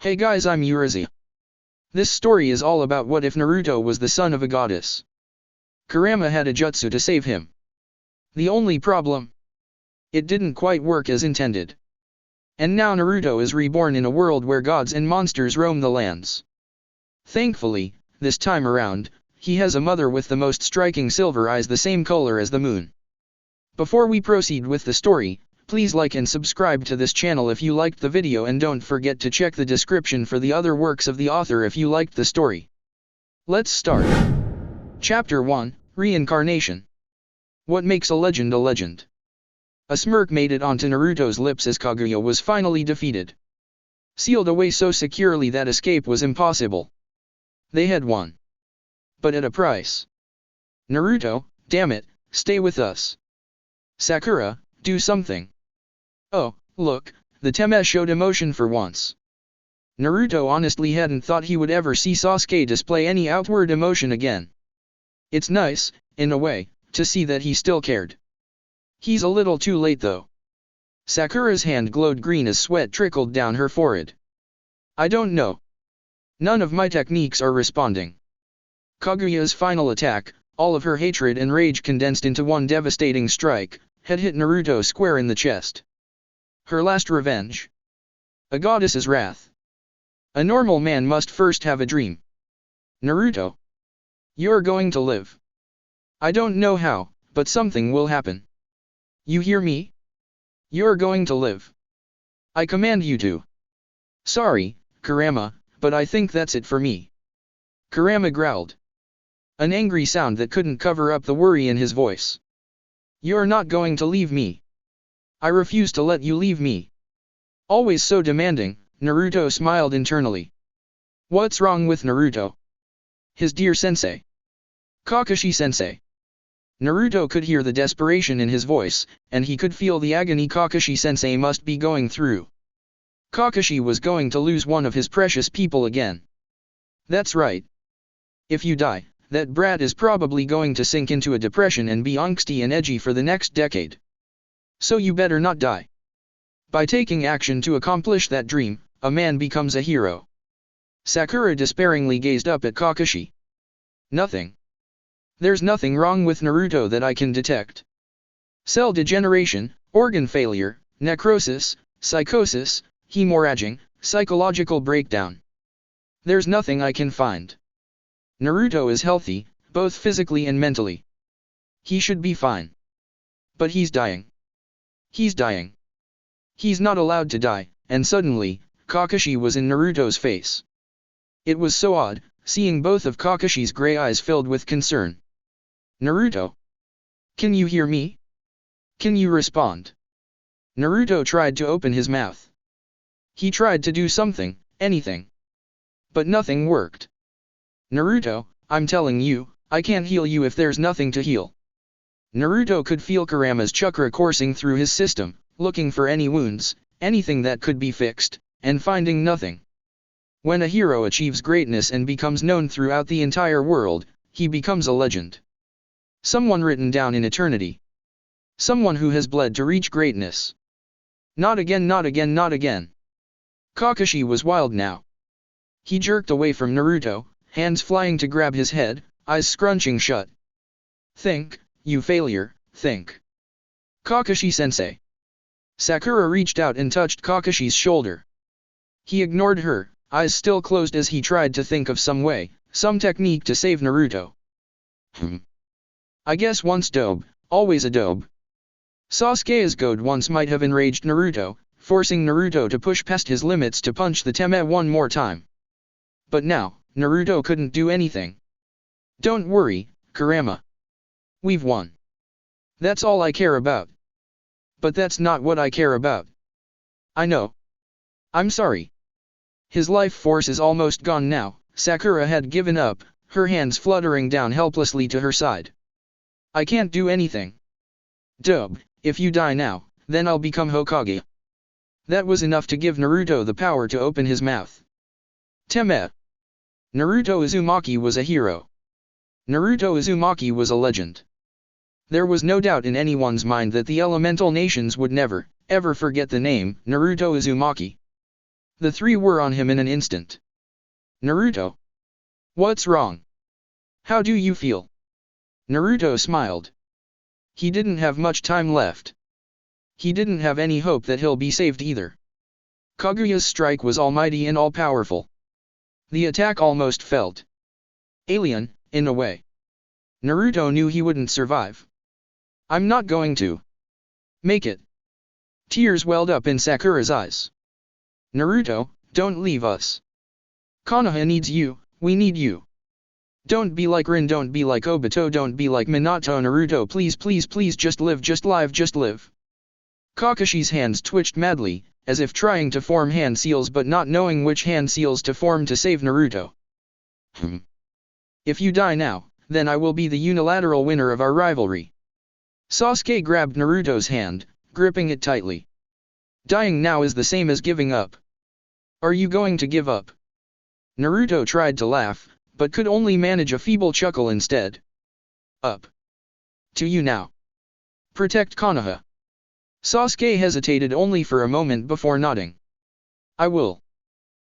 Hey guys, I'm Urizi. This story is all about what if Naruto was the son of a goddess. Kurama had a jutsu to save him. The only problem? It didn't quite work as intended. And now Naruto is reborn in a world where gods and monsters roam the lands. Thankfully, this time around, he has a mother with the most striking silver eyes, the same color as the moon. Before we proceed with the story, please like and subscribe to this channel if you liked the video, and don't forget to check the description for the other works of the author if you liked the story. Let's start. Chapter 1, Reincarnation. What makes a legend a legend? A smirk made it onto Naruto's lips as Kaguya was finally defeated. Sealed away so securely that escape was impossible. They had won. But at a price. Naruto, damn it, stay with us. Sakura, do something. Oh, look, the Teme showed emotion for once. Naruto honestly hadn't thought he would ever see Sasuke display any outward emotion again. It's nice, in a way, to see that he still cared. He's a little too late though. Sakura's hand glowed green as sweat trickled down her forehead. I don't know. None of my techniques are responding. Kaguya's final attack, all of her hatred and rage condensed into one devastating strike, had hit Naruto square in the chest. Her last revenge. A goddess's wrath. A normal man must first have a dream. Naruto. You're going to live. I don't know how, but something will happen. You hear me? You're going to live. I command you to. Sorry, Kurama, but I think that's it for me. Kurama growled. An angry sound that couldn't cover up the worry in his voice. You're not going to leave me. I refuse to let you leave me. Always so demanding, Naruto smiled internally. What's wrong with Naruto? His dear sensei. Kakashi-sensei. Naruto could hear the desperation in his voice, and he could feel the agony Kakashi-sensei must be going through. Kakashi was going to lose one of his precious people again. That's right. If you die, that brat is probably going to sink into a depression and be angsty and edgy for the next decade. So you better not die. By taking action to accomplish that dream, a man becomes a hero. Sakura despairingly gazed up at Kakashi. Nothing. There's nothing wrong with Naruto that I can detect. Cell degeneration, organ failure, necrosis, psychosis, hemorrhaging, psychological breakdown. There's nothing I can find. Naruto is healthy, both physically and mentally. He should be fine. But he's dying. He's dying. He's not allowed to die, and suddenly, Kakashi was in Naruto's face. It was so odd, seeing both of Kakashi's gray eyes filled with concern. Naruto? Can you hear me? Can you respond? Naruto tried to open his mouth. He tried to do something, anything. But nothing worked. Naruto, I'm telling you, I can't heal you if there's nothing to heal. Naruto could feel Kurama's chakra coursing through his system, looking for any wounds, anything that could be fixed, and finding nothing. When a hero achieves greatness and becomes known throughout the entire world, he becomes a legend. Someone written down in eternity. Someone who has bled to reach greatness. Not again, not again, not again. Kakashi was wild now. He jerked away from Naruto, hands flying to grab his head, eyes scrunching shut. Think, you failure, think. Kakashi-sensei. Sakura reached out and touched Kakashi's shoulder. He ignored her, eyes still closed as he tried to think of some way, some technique to save Naruto. I guess once dope, always a dope. Sasuke's goad once might have enraged Naruto, forcing Naruto to push past his limits to punch the Teme one more time. But now, Naruto couldn't do anything. Don't worry, Kurama. We've won. That's all I care about. But that's not what I care about. I know. I'm sorry. His life force is almost gone now. Sakura had given up, her hands fluttering down helplessly to her side. I can't do anything. Dope, if you die now, then I'll become Hokage. That was enough to give Naruto the power to open his mouth. Teme. Naruto Uzumaki was a hero. Naruto Uzumaki was a legend. There was no doubt in anyone's mind that the elemental nations would never, ever forget the name, Naruto Uzumaki. The three were on him in an instant. Naruto. What's wrong? How do you feel? Naruto smiled. He didn't have much time left. He didn't have any hope that he'll be saved either. Kaguya's strike was almighty and all-powerful. The attack almost felt alien, in a way. Naruto knew he wouldn't survive. I'm not going to make it. Tears welled up in Sakura's eyes. Naruto, don't leave us. Konoha needs you, we need you. Don't be like Rin, don't be like Obito, don't be like Minato. Naruto, please please please just live, just live. Kakashi's hands twitched madly, as if trying to form hand seals but not knowing which hand seals to form to save Naruto. If you die now, then I will be the unilateral winner of our rivalry. Sasuke grabbed Naruto's hand, gripping it tightly. Dying now is the same as giving up. Are you going to give up? Naruto tried to laugh, but could only manage a feeble chuckle instead. Up to you now. Protect Konoha. Sasuke hesitated only for a moment before nodding. I will.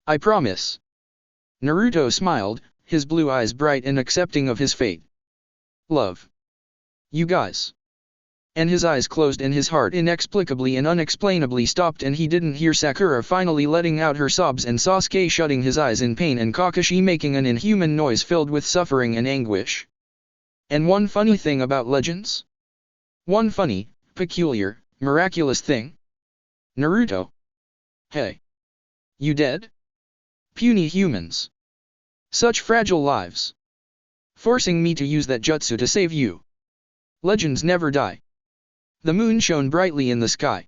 I promise. Naruto smiled, his blue eyes bright and accepting of his fate. Love. You guys. And his eyes closed and his heart inexplicably and unexplainably stopped, and he didn't hear Sakura finally letting out her sobs and Sasuke shutting his eyes in pain and Kakashi making an inhuman noise filled with suffering and anguish. And one funny thing about legends? One funny, peculiar, miraculous thing? Naruto. Hey. You dead? Puny humans. Such fragile lives. Forcing me to use that jutsu to save you. Legends never die. The moon shone brightly in the sky.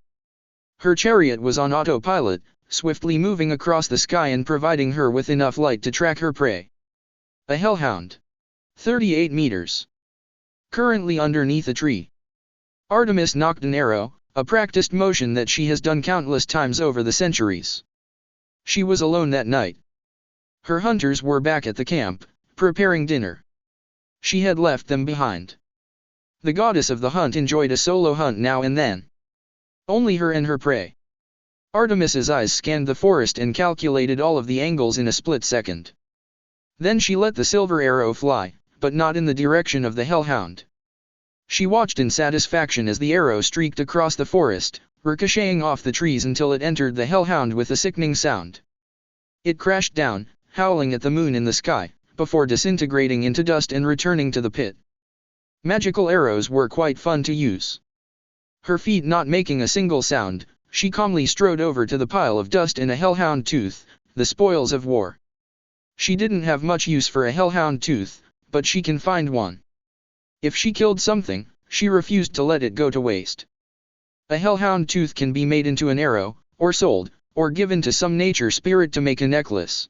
Her chariot was on autopilot, swiftly moving across the sky and providing her with enough light to track her prey. A hellhound. 38 meters. Currently underneath a tree. Artemis nocked an arrow, a practiced motion that she has done countless times over the centuries. She was alone that night. Her hunters were back at the camp, preparing dinner. She had left them behind. The goddess of the hunt enjoyed a solo hunt now and then. Only her and her prey. Artemis's eyes scanned the forest and calculated all of the angles in a split second. Then she let the silver arrow fly, but not in the direction of the hellhound. She watched in satisfaction as the arrow streaked across the forest, ricocheting off the trees until it entered the hellhound with a sickening sound. It crashed down, howling at the moon in the sky, before disintegrating into dust and returning to the pit. Magical arrows were quite fun to use. Her feet not making a single sound, she calmly strode over to the pile of dust and a hellhound tooth, the spoils of war. She didn't have much use for a hellhound tooth, but she can find one. If she killed something, she refused to let it go to waste. A hellhound tooth can be made into an arrow, or sold, or given to some nature spirit to make a necklace.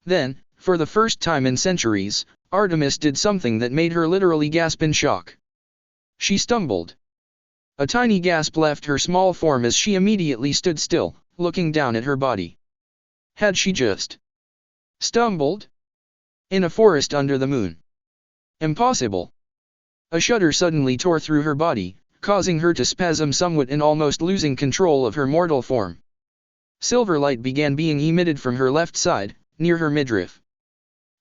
Then, for the first time in centuries, Artemis did something that made her literally gasp in shock. She stumbled. A tiny gasp left her small form as she immediately stood still, looking down at her body. Had she just stumbled? In a forest under the moon. Impossible. A shudder suddenly tore through her body, causing her to spasm somewhat and almost losing control of her mortal form. Silver light began being emitted from her left side, near her midriff.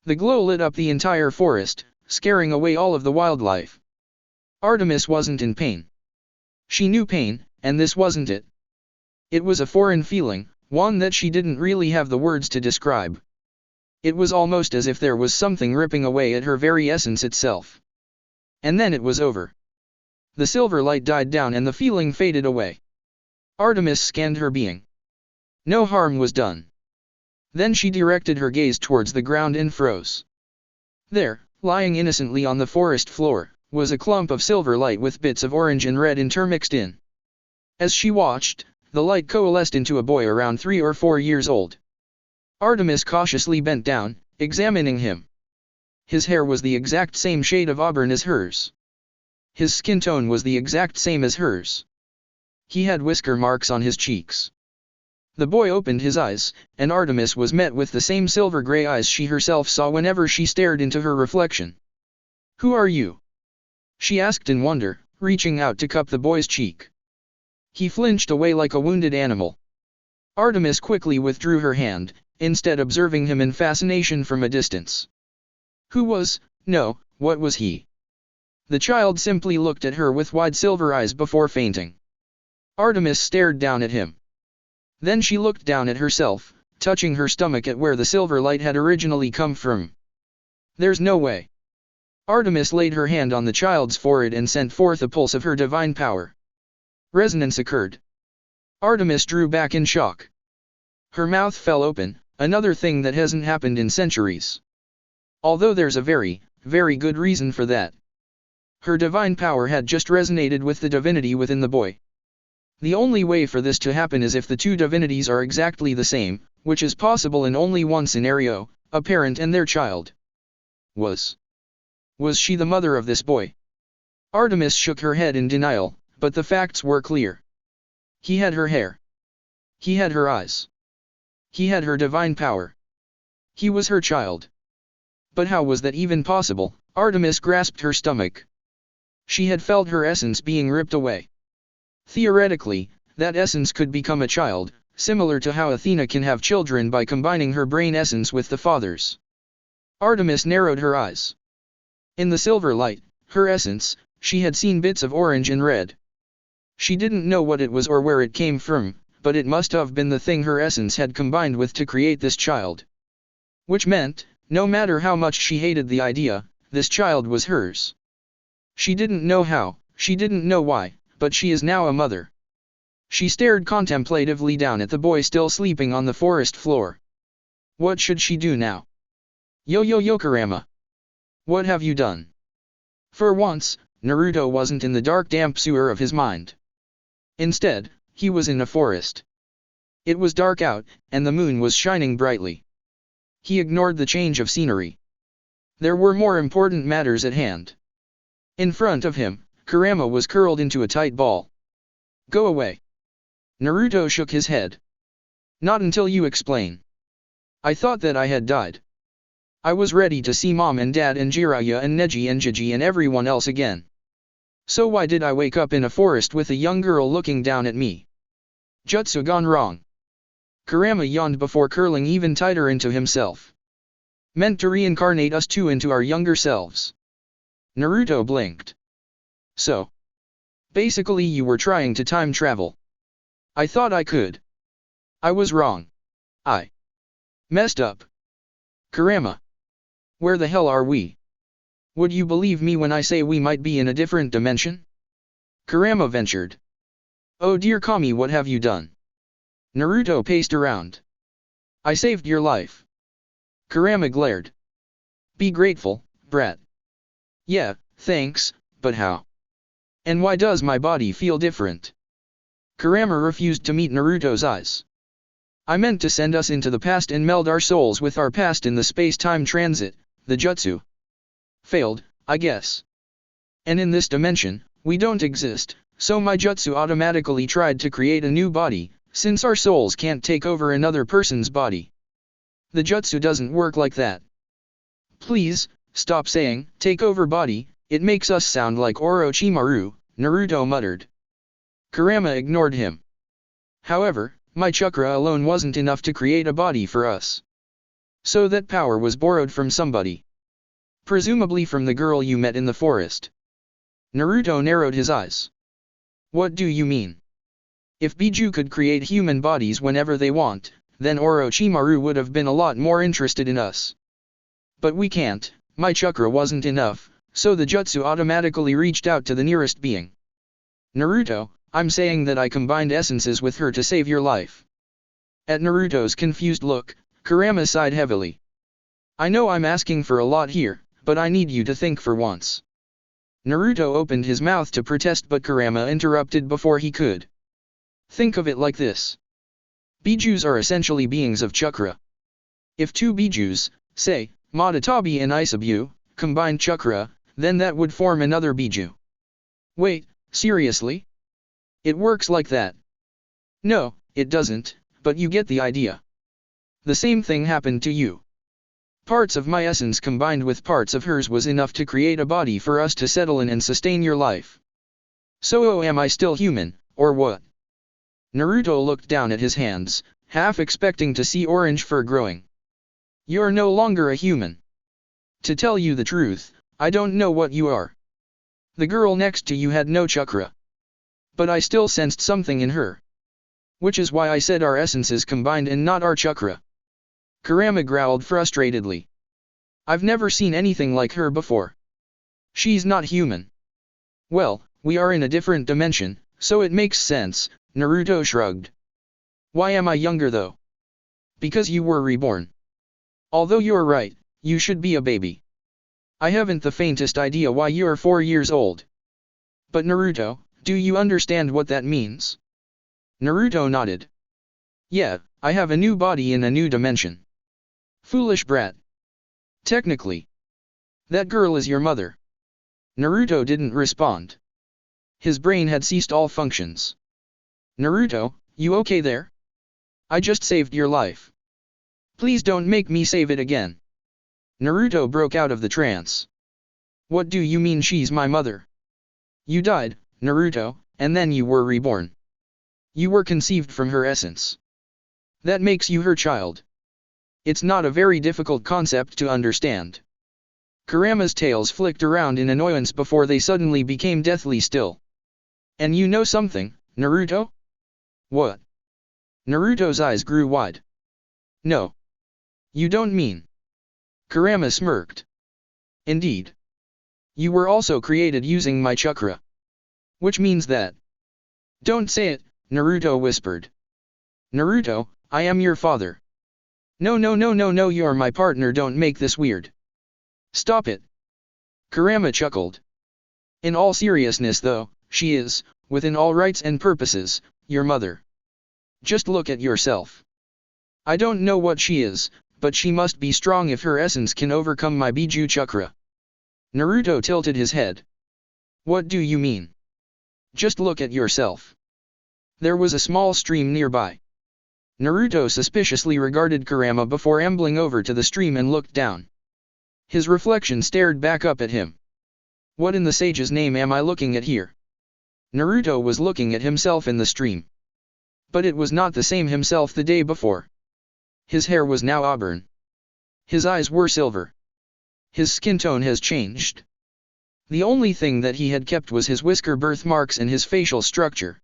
The glow lit up the entire forest, scaring away all of the wildlife. Artemis wasn't in pain. She knew pain, and this wasn't it. It was a foreign feeling, one that she didn't really have the words to describe. It was almost as if there was something ripping away at her very essence itself. And then it was over. The silver light died down and the feeling faded away. Artemis scanned her being. No harm was done. Then she directed her gaze towards the ground and froze. There, lying innocently on the forest floor, was a clump of silver light with bits of orange and red intermixed in. As she watched, the light coalesced into a boy around 3 or 4 years old. Artemis cautiously bent down, examining him. His hair was the exact same shade of auburn as hers. His skin tone was the exact same as hers. He had whisker marks on his cheeks. The boy opened his eyes, and Artemis was met with the same silver-gray eyes she herself saw whenever she stared into her reflection. "Who are you?" she asked in wonder, reaching out to cup the boy's cheek. He flinched away like a wounded animal. Artemis quickly withdrew her hand, instead observing him in fascination from a distance. Who was, no, what was he? The child simply looked at her with wide silver eyes before fainting. Artemis stared down at him. Then she looked down at herself, touching her stomach at where the silver light had originally come from. There's no way. Artemis laid her hand on the child's forehead and sent forth a pulse of her divine power. Resonance occurred. Artemis drew back in shock. Her mouth fell open, another thing that hasn't happened in centuries. Although there's a very, very good reason for that. Her divine power had just resonated with the divinity within the boy. The only way for this to happen is if the two divinities are exactly the same, which is possible in only one scenario, a parent and their child. Was she the mother of this boy? Artemis shook her head in denial, but the facts were clear. He had her hair. He had her eyes. He had her divine power. He was her child. But how was that even possible? Artemis grasped her stomach. She had felt her essence being ripped away. Theoretically, that essence could become a child, similar to how Athena can have children by combining her brain essence with the father's. Artemis narrowed her eyes. In the silver light, her essence, she had seen bits of orange and red. She didn't know what it was or where it came from, but it must have been the thing her essence had combined with to create this child. Which meant, no matter how much she hated the idea, this child was hers. She didn't know how, she didn't know why, but she is now a mother. She stared contemplatively down at the boy still sleeping on the forest floor. What should she do now? Yo Kurama. What have you done? For once, Naruto wasn't in the dark damp sewer of his mind. Instead, he was in a forest. It was dark out, and the moon was shining brightly. He ignored the change of scenery. There were more important matters at hand. In front of him, Kurama was curled into a tight ball. Go away. Naruto shook his head. Not until you explain. I thought that I had died. I was ready to see Mom and Dad and Jiraiya and Neji and Jiji and everyone else again. So why did I wake up in a forest with a young girl looking down at me? Jutsu gone wrong. Kurama yawned before curling even tighter into himself. Meant to reincarnate us two into our younger selves. Naruto blinked. So. Basically you were trying to time travel. I thought I could. I was wrong. I messed up. Kurama. Where the hell are we? Would you believe me when I say we might be in a different dimension? Kurama ventured. Oh dear Kami, what have you done? Naruto paced around. I saved your life. Kurama glared. Be grateful, brat. Yeah, thanks, but how? And why does my body feel different? Kurama refused to meet Naruto's eyes. I meant to send us into the past and meld our souls with our past in the space-time transit, the jutsu. Failed, I guess. And in this dimension, we don't exist, so my jutsu automatically tried to create a new body, since our souls can't take over another person's body. The jutsu doesn't work like that. Please, stop saying, take over body, it makes us sound like Orochimaru, Naruto muttered. Kurama ignored him. However, my chakra alone wasn't enough to create a body for us. So that power was borrowed from somebody. Presumably from the girl you met in the forest. Naruto narrowed his eyes. What do you mean? If Biju could create human bodies whenever they want, then Orochimaru would have been a lot more interested in us. But we can't, my chakra wasn't enough, so the jutsu automatically reached out to the nearest being. Naruto, I'm saying that I combined essences with her to save your life. At Naruto's confused look, Kurama sighed heavily. I know I'm asking for a lot here, but I need you to think for once. Naruto opened his mouth to protest, but Kurama interrupted before he could. Think of it like this. Bijus are essentially beings of chakra. If two Bijus, say, Madatabi and Isabu, combined chakra, then that would form another Biju. Wait, seriously? It works like that? No, it doesn't, but you get the idea. The same thing happened to you. Parts of my essence combined with parts of hers was enough to create a body for us to settle in and sustain your life. So am I still human, or what? Naruto looked down at his hands, half expecting to see orange fur growing. You're no longer a human. To tell you the truth, I don't know what you are. The girl next to you had no chakra. But I still sensed something in her. Which is why I said our essences combined and not our chakra. Kurama growled frustratedly. I've never seen anything like her before. She's not human. Well, we are in a different dimension, so it makes sense, Naruto shrugged. Why am I younger though? Because you were reborn. Although you're right, you should be a baby. I haven't the faintest idea why you're 4 years old. But Naruto, do you understand what that means? Naruto nodded. Yeah, I have a new body in a new dimension. Foolish brat. Technically, that girl is your mother. Naruto didn't respond. His brain had ceased all functions. Naruto, you okay there? I just saved your life. Please don't make me save it again. Naruto broke out of the trance. What do you mean she's my mother? You died, Naruto, and then you were reborn. You were conceived from her essence. That makes you her child. It's not a very difficult concept to understand. Kurama's tails flicked around in annoyance before they suddenly became deathly still. And you know something, Naruto? What? Naruto's eyes grew wide. No. You don't mean. Kurama smirked. Indeed. You were also created using my chakra. Which means that. Don't say it, Naruto whispered. Naruto, I am your father. No, you're my partner, don't make this weird. Stop it. Kurama chuckled. In all seriousness though, she is, within all rights and purposes, your mother. Just look at yourself. I don't know what she is, but she must be strong if her essence can overcome my Biju chakra. Naruto tilted his head. What do you mean? Just look at yourself. There was a small stream nearby. Naruto suspiciously regarded Kurama before ambling over to the stream and looked down. His reflection stared back up at him. What in the sage's name am I looking at here? Naruto was looking at himself in the stream. But it was not the same himself the day before. His hair was now auburn. His eyes were silver. His skin tone has changed. The only thing that he had kept was his whisker birthmarks and his facial structure.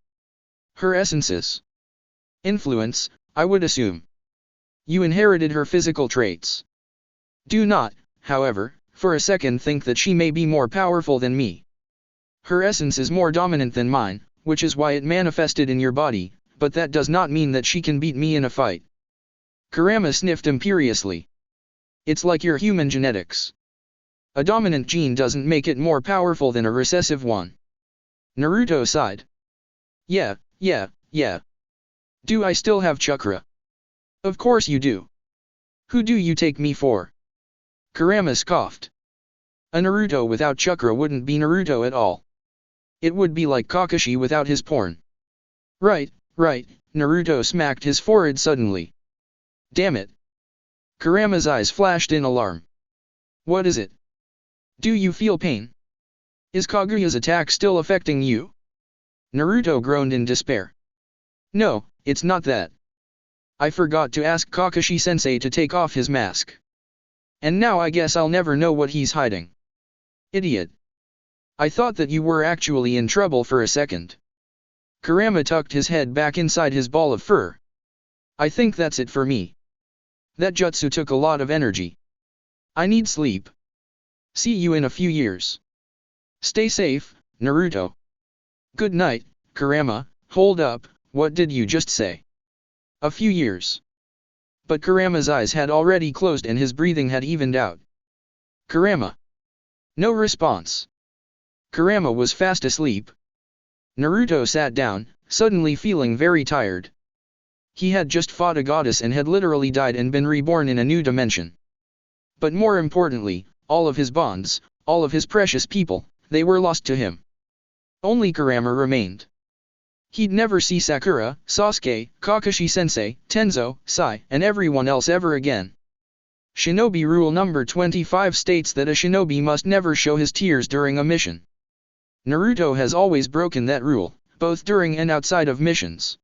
Her essences. Influence, I would assume. You inherited her physical traits. Do not, however, for a second think that she may be more powerful than me. Her essence is more dominant than mine, which is why it manifested in your body, but that does not mean that she can beat me in a fight. Kurama sniffed imperiously. It's like your human genetics. A dominant gene doesn't make it more powerful than a recessive one. Naruto sighed. Yeah. Do I still have chakra? Of course you do. Who do you take me for? Kurama scoffed. A Naruto without chakra wouldn't be Naruto at all. It would be like Kakashi without his porn. Right, Naruto smacked his forehead suddenly. Damn it. Kurama's eyes flashed in alarm. What is it? Do you feel pain? Is Kaguya's attack still affecting you? Naruto groaned in despair. No, it's not that. I forgot to ask Kakashi-sensei to take off his mask. And now I guess I'll never know what he's hiding. Idiot. I thought that you were actually in trouble for a second. Kurama tucked his head back inside his ball of fur. I think that's it for me. That jutsu took a lot of energy. I need sleep. See you in a few years. Stay safe, Naruto. Good night, Kurama. Hold up, what did you just say? A few years. But Kurama's eyes had already closed and his breathing had evened out. Kurama. No response. Kurama was fast asleep. Naruto sat down, suddenly feeling very tired. He had just fought a goddess and had literally died and been reborn in a new dimension. But more importantly, all of his bonds, all of his precious people, they were lost to him. Only Kurama remained. He'd never see Sakura, Sasuke, Kakashi-sensei, Tenzo, Sai, and everyone else ever again. Shinobi Rule number 25 states that a shinobi must never show his tears during a mission. Naruto has always broken that rule, both during and outside of missions.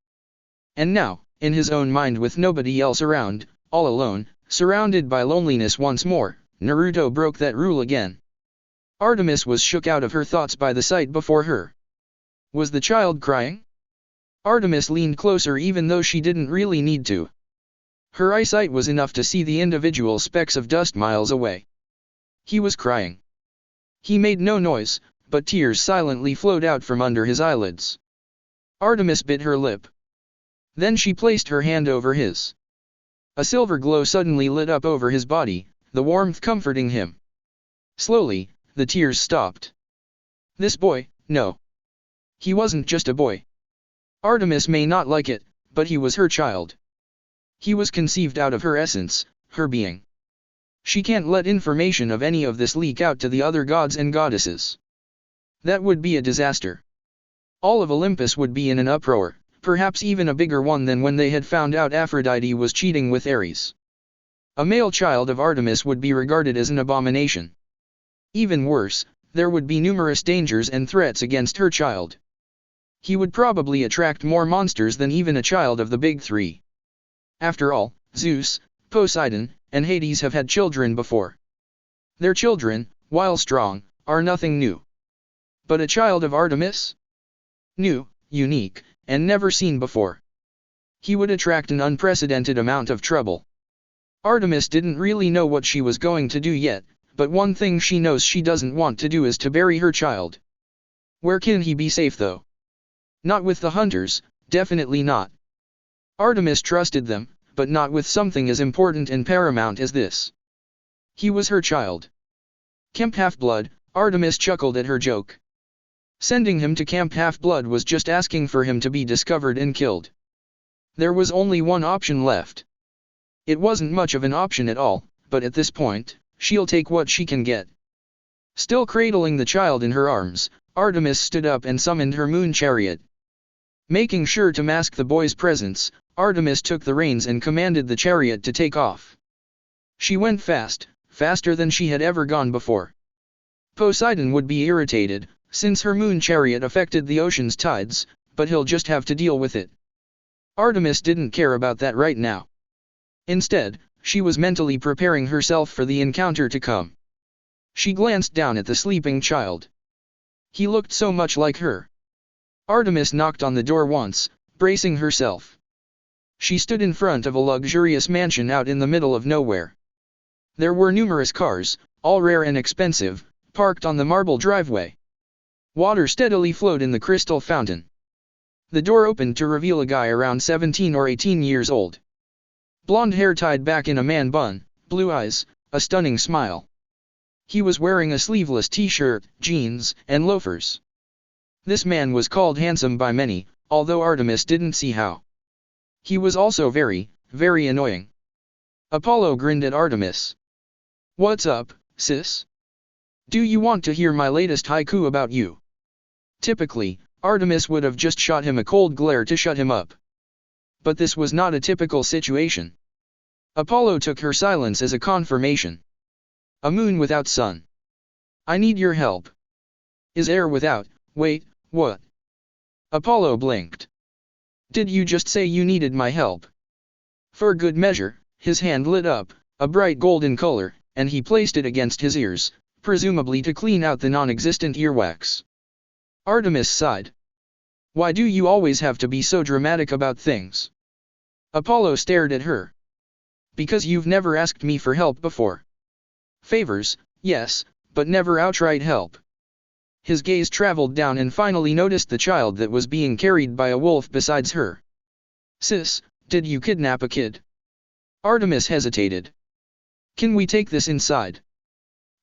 And now, in his own mind with nobody else around, all alone, surrounded by loneliness once more, Naruto broke that rule again. Artemis was shook out of her thoughts by the sight before her. Was the child crying? Artemis leaned closer even though she didn't really need to. Her eyesight was enough to see the individual specks of dust miles away. He was crying. He made no noise, but tears silently flowed out from under his eyelids. Artemis bit her lip. Then she placed her hand over his. A silver glow suddenly lit up over his body, the warmth comforting him. Slowly, the tears stopped. This boy, no. He wasn't just a boy. Artemis may not like it, but he was her child. He was conceived out of her essence, her being. She can't let information of any of this leak out to the other gods and goddesses. That would be a disaster. All of Olympus would be in an uproar, perhaps even a bigger one than when they had found out Aphrodite was cheating with Ares. A male child of Artemis would be regarded as an abomination. Even worse, there would be numerous dangers and threats against her child. He would probably attract more monsters than even a child of the big three. After all, Zeus, Poseidon, and Hades have had children before. Their children, while strong, are nothing new. But a child of Artemis? New, unique, and never seen before. He would attract an unprecedented amount of trouble. Artemis didn't really know what she was going to do yet, but one thing she knows she doesn't want to do is to bury her child. Where can he be safe though? Not with the hunters, definitely not. Artemis trusted them, but not with something as important and paramount as this. He was her child. Camp Half-Blood, Artemis chuckled at her joke. Sending him to Camp Half-Blood was just asking for him to be discovered and killed. There was only one option left. It wasn't much of an option at all, but at this point, she'll take what she can get. Still cradling the child in her arms, Artemis stood up and summoned her moon chariot. Making sure to mask the boy's presence, Artemis took the reins and commanded the chariot to take off. She went fast, faster than she had ever gone before. Poseidon would be irritated, since her moon chariot affected the ocean's tides, but he'll just have to deal with it. Artemis didn't care about that right now. Instead, she was mentally preparing herself for the encounter to come. She glanced down at the sleeping child. He looked so much like her. Artemis knocked on the door once, bracing herself. She stood in front of a luxurious mansion out in the middle of nowhere. There were numerous cars, all rare and expensive, parked on the marble driveway. Water steadily flowed in the crystal fountain. The door opened to reveal a guy around 17 or 18 years old. Blonde hair tied back in a man bun, blue eyes, a stunning smile. He was wearing a sleeveless t-shirt, jeans, and loafers. This man was called handsome by many, although Artemis didn't see how. He was also very, very annoying. Apollo grinned at Artemis. "What's up, sis? Do you want to hear my latest haiku about you?" Typically, Artemis would have just shot him a cold glare to shut him up. But this was not a typical situation. Apollo took her silence as a confirmation. "A moon without sun. I need your help." "Is air without, wait, what?" Apollo blinked. "Did you just say you needed my help?" For good measure, his hand lit up, a bright golden color, and he placed it against his ears, presumably to clean out the non-existent earwax. Artemis sighed. "Why do you always have to be so dramatic about things?" Apollo stared at her. "Because you've never asked me for help before." "Favors, yes, but never outright help." His gaze traveled down and finally noticed the child that was being carried by a wolf besides her. "Sis, did you kidnap a kid?" Artemis hesitated. "Can we take this inside?"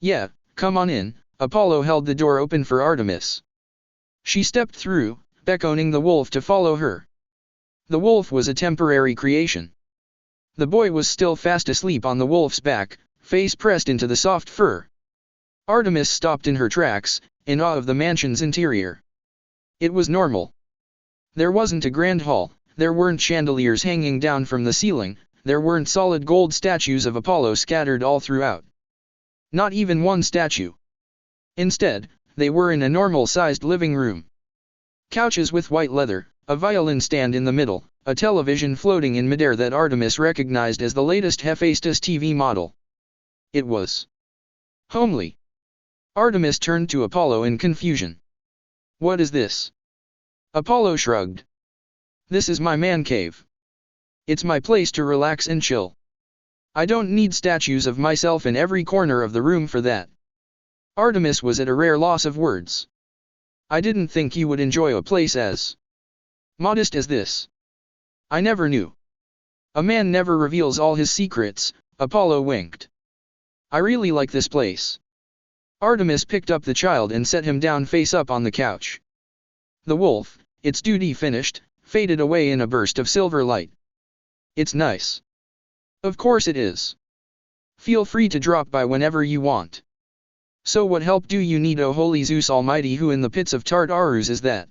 "Yeah, come on in." Apollo held the door open for Artemis. She stepped through, beckoning the wolf to follow her. The wolf was a temporary creation. The boy was still fast asleep on the wolf's back, face pressed into the soft fur. Artemis stopped in her tracks, in awe of the mansion's interior. It was normal. There wasn't a grand hall, there weren't chandeliers hanging down from the ceiling, there weren't solid gold statues of Apollo scattered all throughout. Not even one statue. Instead, they were in a normal-sized living room. Couches with white leather, a violin stand in the middle, a television floating in midair that Artemis recognized as the latest Hephaestus TV model. It was homely. Artemis turned to Apollo in confusion. What is this? Apollo shrugged. This is my man cave. It's my place to relax and chill. I don't need statues of myself in every corner of the room for that. Artemis was at a rare loss of words. I didn't think you would enjoy a place as modest as this. I never knew. A man never reveals all his secrets, Apollo winked. I really like this place. Artemis picked up the child and set him down face up on the couch. The wolf, its duty finished, faded away in a burst of silver light. It's nice. Of course it is. Feel free to drop by whenever you want. So what help do you need, O holy Zeus Almighty? Who in the pits of Tartarus is that?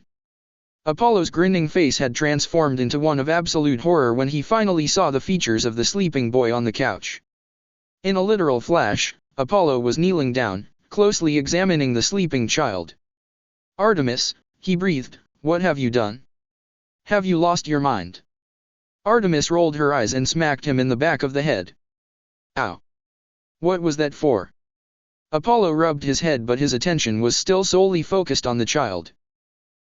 Apollo's grinning face had transformed into one of absolute horror when he finally saw the features of the sleeping boy on the couch. In a literal flash, Apollo was kneeling down, closely examining the sleeping child. Artemis, he breathed, what have you done? Have you lost your mind? Artemis rolled her eyes and smacked him in the back of the head. Ow! What was that for? Apollo rubbed his head, but his attention was still solely focused on the child.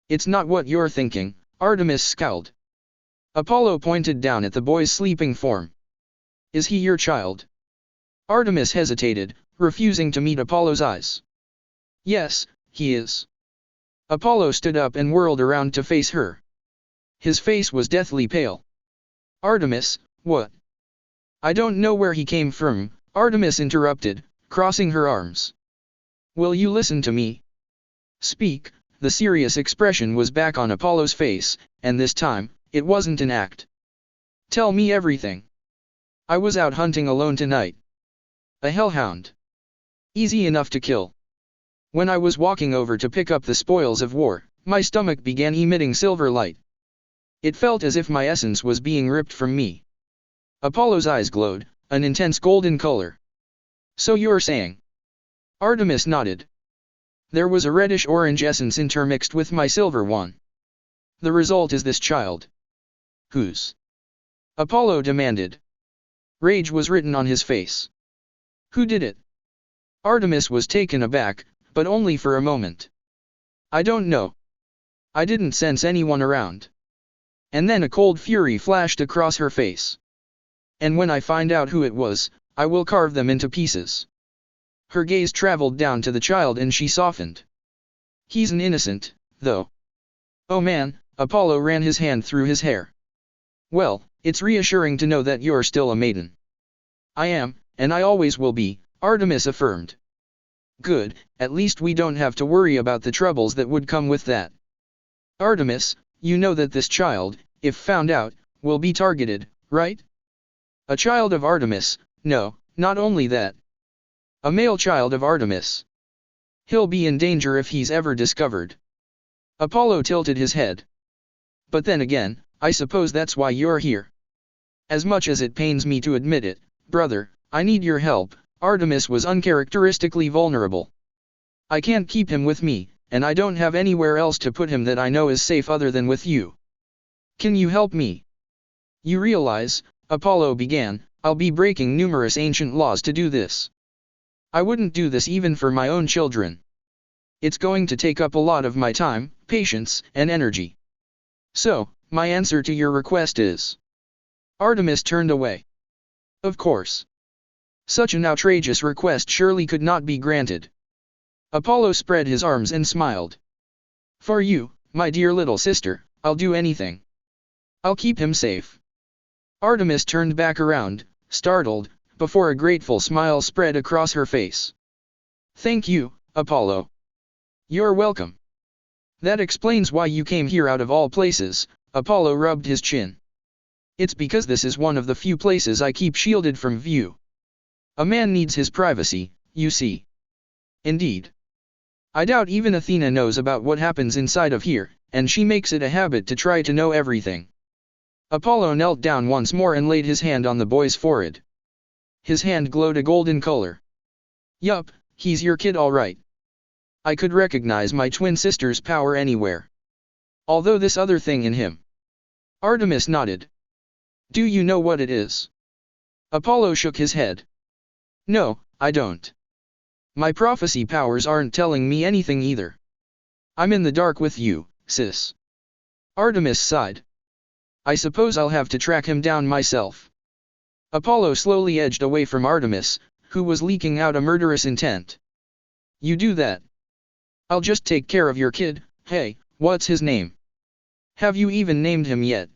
It's not what you're thinking, Artemis scowled. Apollo pointed down at the boy's sleeping form. Is he your child? Artemis hesitated, refusing to meet Apollo's eyes. Yes, he is. Apollo stood up and whirled around to face her. His face was deathly pale. Artemis, what? I don't know where he came from, Artemis interrupted, crossing her arms. Will you listen to me? Speak. The serious expression was back on Apollo's face, and this time, it wasn't an act. Tell me everything. I was out hunting alone tonight. A hellhound. Easy enough to kill. When I was walking over to pick up the spoils of war, my stomach began emitting silver light. It felt as if my essence was being ripped from me. Apollo's eyes glowed, an intense golden color. So you're saying? Artemis nodded. There was a reddish-orange essence intermixed with my silver one. The result is this child. Whose? Apollo demanded. Rage was written on his face. Who did it? Artemis was taken aback, but only for a moment. I don't know. I didn't sense anyone around. And then a cold fury flashed across her face. And when I find out who it was, I will carve them into pieces. Her gaze traveled down to the child and she softened. He's an innocent, though. Oh man, Apollo ran his hand through his hair. Well, it's reassuring to know that you're still a maiden. I am, and I always will be, Artemis affirmed. Good, at least we don't have to worry about the troubles that would come with that. Artemis, you know that this child, if found out, will be targeted, right? A child of Artemis, no, not only that. A male child of Artemis. He'll be in danger if he's ever discovered. Apollo tilted his head. But then again, I suppose that's why you're here. As much as it pains me to admit it, brother, I need your help. Artemis was uncharacteristically vulnerable. I can't keep him with me, and I don't have anywhere else to put him that I know is safe other than with you. Can you help me? You realize, Apollo began, I'll be breaking numerous ancient laws to do this. I wouldn't do this even for my own children. It's going to take up a lot of my time, patience, and energy. So, my answer to your request is... Artemis turned away. Of course. Such an outrageous request surely could not be granted. Apollo spread his arms and smiled. For you, my dear little sister, I'll do anything. I'll keep him safe. Artemis turned back around, startled, before a grateful smile spread across her face. Thank you, Apollo. You're welcome. That explains why you came here out of all places, Apollo rubbed his chin. It's because this is one of the few places I keep shielded from view. A man needs his privacy, you see. Indeed. I doubt even Athena knows about what happens inside of here, and she makes it a habit to try to know everything. Apollo knelt down once more and laid his hand on the boy's forehead. His hand glowed a golden color. Yup, he's your kid all right. I could recognize my twin sister's power anywhere. Although this other thing in him. Artemis nodded. Do you know what it is? Apollo shook his head. No, I don't. My prophecy powers aren't telling me anything either. I'm in the dark with you, sis. Artemis sighed. I suppose I'll have to track him down myself. Apollo slowly edged away from Artemis, who was leaking out a murderous intent. You do that. I'll just take care of your kid. Hey, what's his name? Have you even named him yet?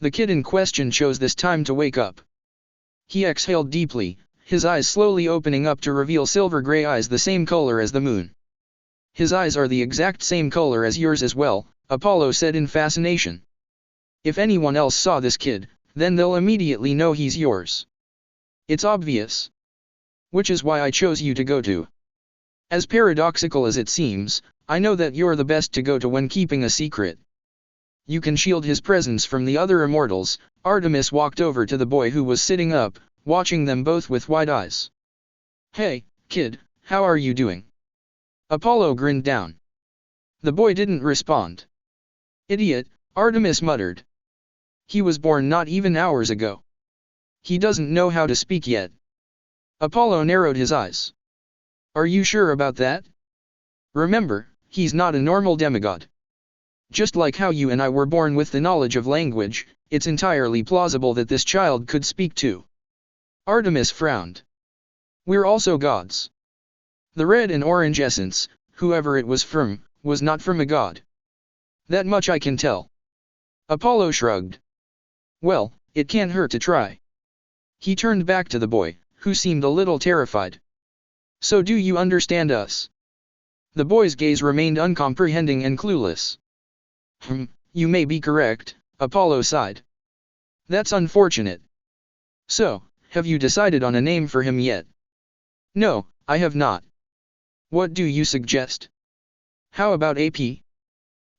The kid in question chose this time to wake up. He exhaled deeply, his eyes slowly opening up to reveal silver-gray eyes the same color as the moon. His eyes are the exact same color as yours as well, Apollo said in fascination. If anyone else saw this kid, then they'll immediately know he's yours. It's obvious. Which is why I chose you to go to. As paradoxical as it seems, I know that you're the best to go to when keeping a secret. You can shield his presence from the other immortals. Artemis walked over to the boy who was sitting up, watching them both with wide eyes. Hey, kid, how are you doing? Apollo grinned down. The boy didn't respond. Idiot, Artemis muttered. He was born not even hours ago. He doesn't know how to speak yet. Apollo narrowed his eyes. Are you sure about that? Remember, he's not a normal demigod. Just like how you and I were born with the knowledge of language, it's entirely plausible that this child could speak too. Artemis frowned. We're also gods. The red and orange essence, whoever it was from, was not from a god. That much I can tell. Apollo shrugged. Well, it can't hurt to try. He turned back to the boy, who seemed a little terrified. So do you understand us? The boy's gaze remained uncomprehending and clueless. You may be correct, Apollo sighed. That's unfortunate. So, have you decided on a name for him yet? No, I have not. What do you suggest? How about AP?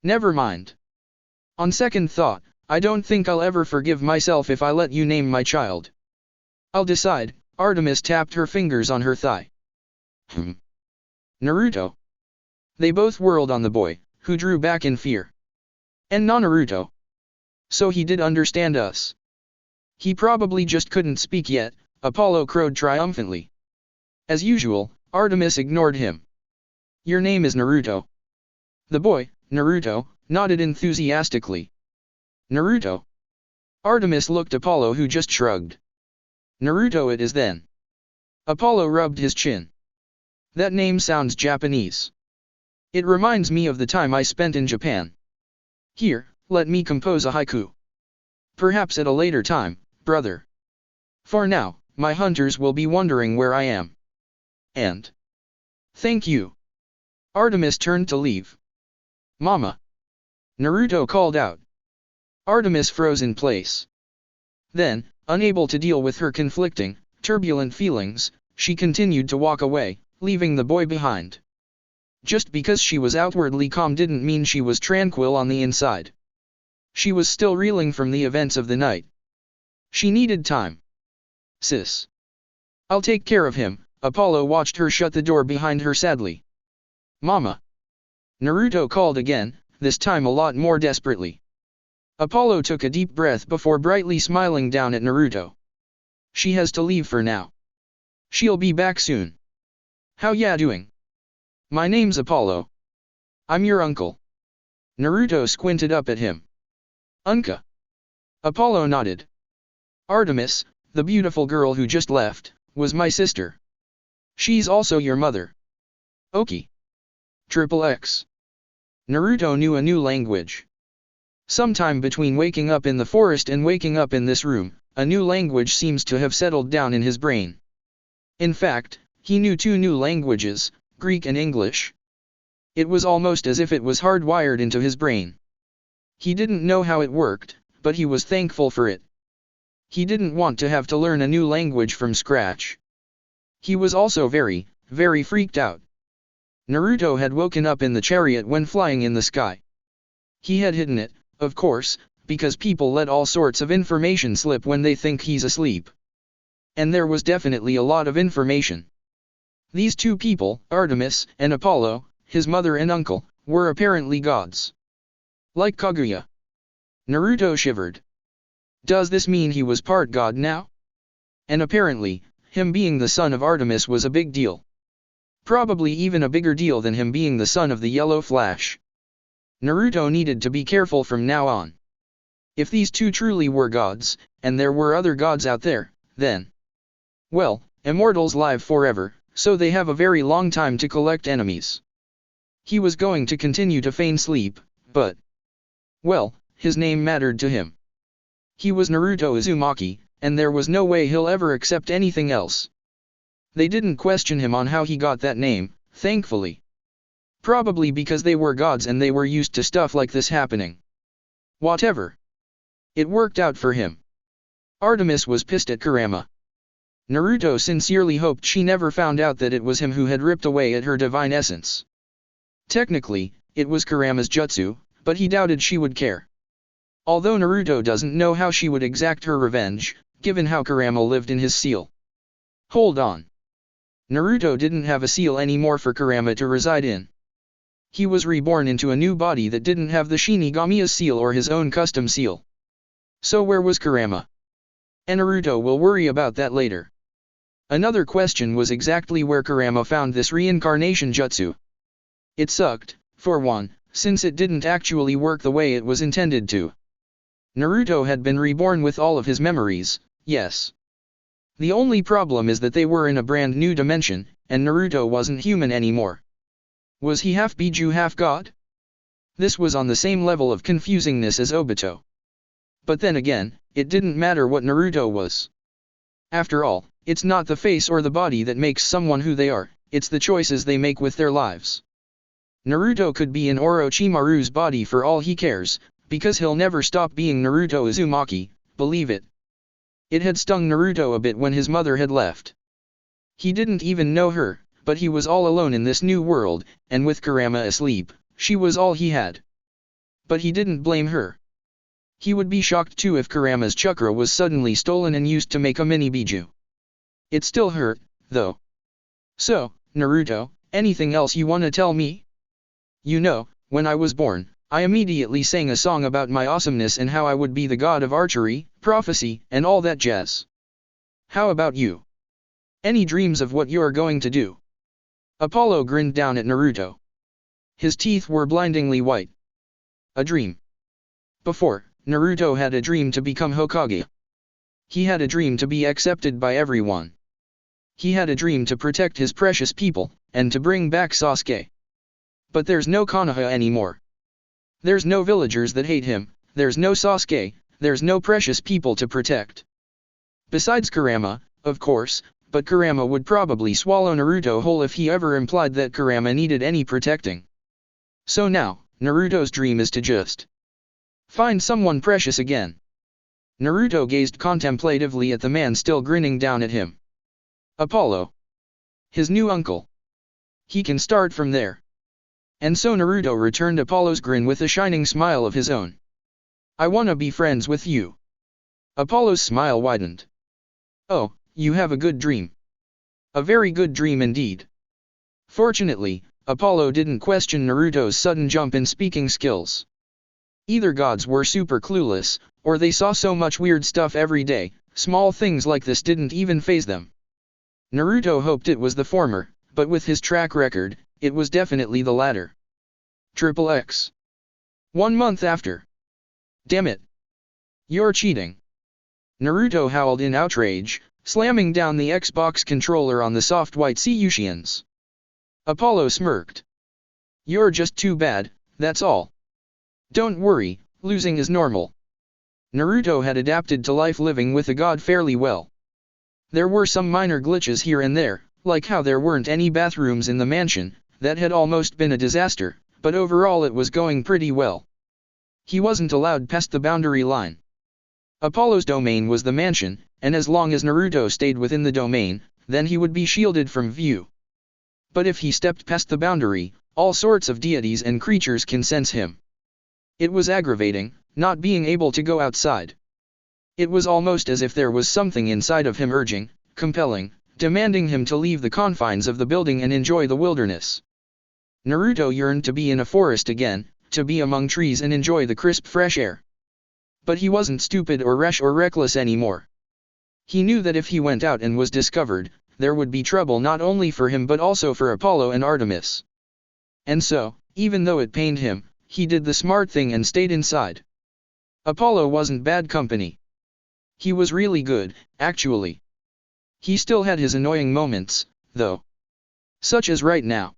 Never mind. On second thought, I don't think I'll ever forgive myself if I let you name my child. I'll decide. Artemis tapped her fingers on her thigh. Naruto. They both whirled on the boy, who drew back in fear. And non-Naruto. So he did understand us. He probably just couldn't speak yet, Apollo crowed triumphantly. As usual, Artemis ignored him. Your name is Naruto. The boy, Naruto, nodded enthusiastically. Naruto. Artemis looked at Apollo, who just shrugged. Naruto it is then. Apollo rubbed his chin. That name sounds Japanese. It reminds me of the time I spent in Japan. Here, let me compose a haiku. Perhaps at a later time, brother. For now, my hunters will be wondering where I am. And. Thank you. Artemis turned to leave. Mama. Naruto called out. Artemis froze in place. Then, unable to deal with her conflicting, turbulent feelings, she continued to walk away, leaving the boy behind. Just because she was outwardly calm didn't mean she was tranquil on the inside. She was still reeling from the events of the night. She needed time. Sis. I'll take care of him. Apollo watched her shut the door behind her sadly. Mama. Naruto called again, this time a lot more desperately. Apollo took a deep breath before brightly smiling down at Naruto. She has to leave for now. She'll be back soon. How ya doing? My name's Apollo. I'm your uncle. Naruto squinted up at him. Unka. Apollo nodded. Artemis, the beautiful girl who just left, was my sister. She's also your mother. Oki. XXX. Naruto knew a new language. Sometime between waking up in the forest and waking up in this room, a new language seems to have settled down in his brain. In fact, he knew two new languages, Greek and English. It was almost as if it was hardwired into his brain. He didn't know how it worked, but he was thankful for it. He didn't want to have to learn a new language from scratch. He was also very, very freaked out. Naruto had woken up in the chariot when flying in the sky. He had hidden it, of course, because people let all sorts of information slip when they think he's asleep. And there was definitely a lot of information. These two people, Artemis and Apollo, his mother and uncle, were apparently gods. Like Kaguya. Naruto shivered. Does this mean he was part god now? And apparently, him being the son of Artemis was a big deal. Probably even a bigger deal than him being the son of the Yellow Flash. Naruto needed to be careful from now on. If these two truly were gods, and there were other gods out there, then... well, immortals live forever, so they have a very long time to collect enemies. He was going to continue to feign sleep, but... well, his name mattered to him. He was Naruto Uzumaki, and there was no way he'll ever accept anything else. They didn't question him on how he got that name, thankfully. Probably because they were gods and they were used to stuff like this happening. Whatever. It worked out for him. Artemis was pissed at Kurama. Naruto sincerely hoped she never found out that it was him who had ripped away at her divine essence. Technically, it was Kurama's jutsu, but he doubted she would care. Although Naruto doesn't know how she would exact her revenge, given how Kurama lived in his seal. Hold on. Naruto didn't have a seal anymore for Kurama to reside in. He was reborn into a new body that didn't have the Shinigami's seal or his own custom seal. So where was Kurama? And Naruto will worry about that later. Another question was exactly where Kurama found this reincarnation jutsu. It sucked, for one, since it didn't actually work the way it was intended to. Naruto had been reborn with all of his memories, yes. The only problem is that they were in a brand new dimension, and Naruto wasn't human anymore. Was he half Biju half god? This was on the same level of confusingness as Obito. But then again, it didn't matter what Naruto was. After all, it's not the face or the body that makes someone who they are, it's the choices they make with their lives. Naruto could be in Orochimaru's body for all he cares, because he'll never stop being Naruto Uzumaki, believe it. It had stung Naruto a bit when his mother had left. He didn't even know her, but he was all alone in this new world, and with Kurama asleep, she was all he had. But he didn't blame her. He would be shocked too if Kurama's chakra was suddenly stolen and used to make a mini Biju. It still hurt, though. So, Naruto, anything else you wanna tell me? You know, when I was born, I immediately sang a song about my awesomeness and how I would be the god of archery, prophecy, and all that jazz. How about you? Any dreams of what you're going to do? Apollo grinned down at Naruto. His teeth were blindingly white. A dream. Before, Naruto had a dream to become Hokage. He had a dream to be accepted by everyone. He had a dream to protect his precious people, and to bring back Sasuke. But there's no Konoha anymore. There's no villagers that hate him, there's no Sasuke, there's no precious people to protect. Besides Kurama, of course, but Kurama would probably swallow Naruto whole if he ever implied that Kurama needed any protecting. So now, Naruto's dream is to just find someone precious again. Naruto gazed contemplatively at the man still grinning down at him. Apollo. His new uncle. He can start from there. And so Naruto returned Apollo's grin with a shining smile of his own. I wanna be friends with you. Apollo's smile widened. Oh, you have a good dream. A very good dream indeed. Fortunately, Apollo didn't question Naruto's sudden jump in speaking skills. Either gods were super clueless, or they saw so much weird stuff every day, small things like this didn't even faze them. Naruto hoped it was the former, but with his track record, it was definitely the latter. XXX. 1 month after. Damn it. You're cheating. Naruto howled in outrage, slamming down the Xbox controller on the soft white Seiyushians. Apollo smirked. You're just too bad, that's all. Don't worry, losing is normal. Naruto had adapted to life living with a god fairly well. There were some minor glitches here and there, like how there weren't any bathrooms in the mansion, that had almost been a disaster, but overall it was going pretty well. He wasn't allowed past the boundary line. Apollo's domain was the mansion, and as long as Naruto stayed within the domain, then he would be shielded from view. But if he stepped past the boundary, all sorts of deities and creatures can sense him. It was aggravating, not being able to go outside. It was almost as if there was something inside of him urging, compelling, demanding him to leave the confines of the building and enjoy the wilderness. Naruto yearned to be in a forest again, to be among trees and enjoy the crisp fresh air. But he wasn't stupid or rash or reckless anymore. He knew that if he went out and was discovered, there would be trouble not only for him but also for Apollo and Artemis. And so, even though it pained him, he did the smart thing and stayed inside. Apollo wasn't bad company. He was really good, actually. He still had his annoying moments, though. Such as right now.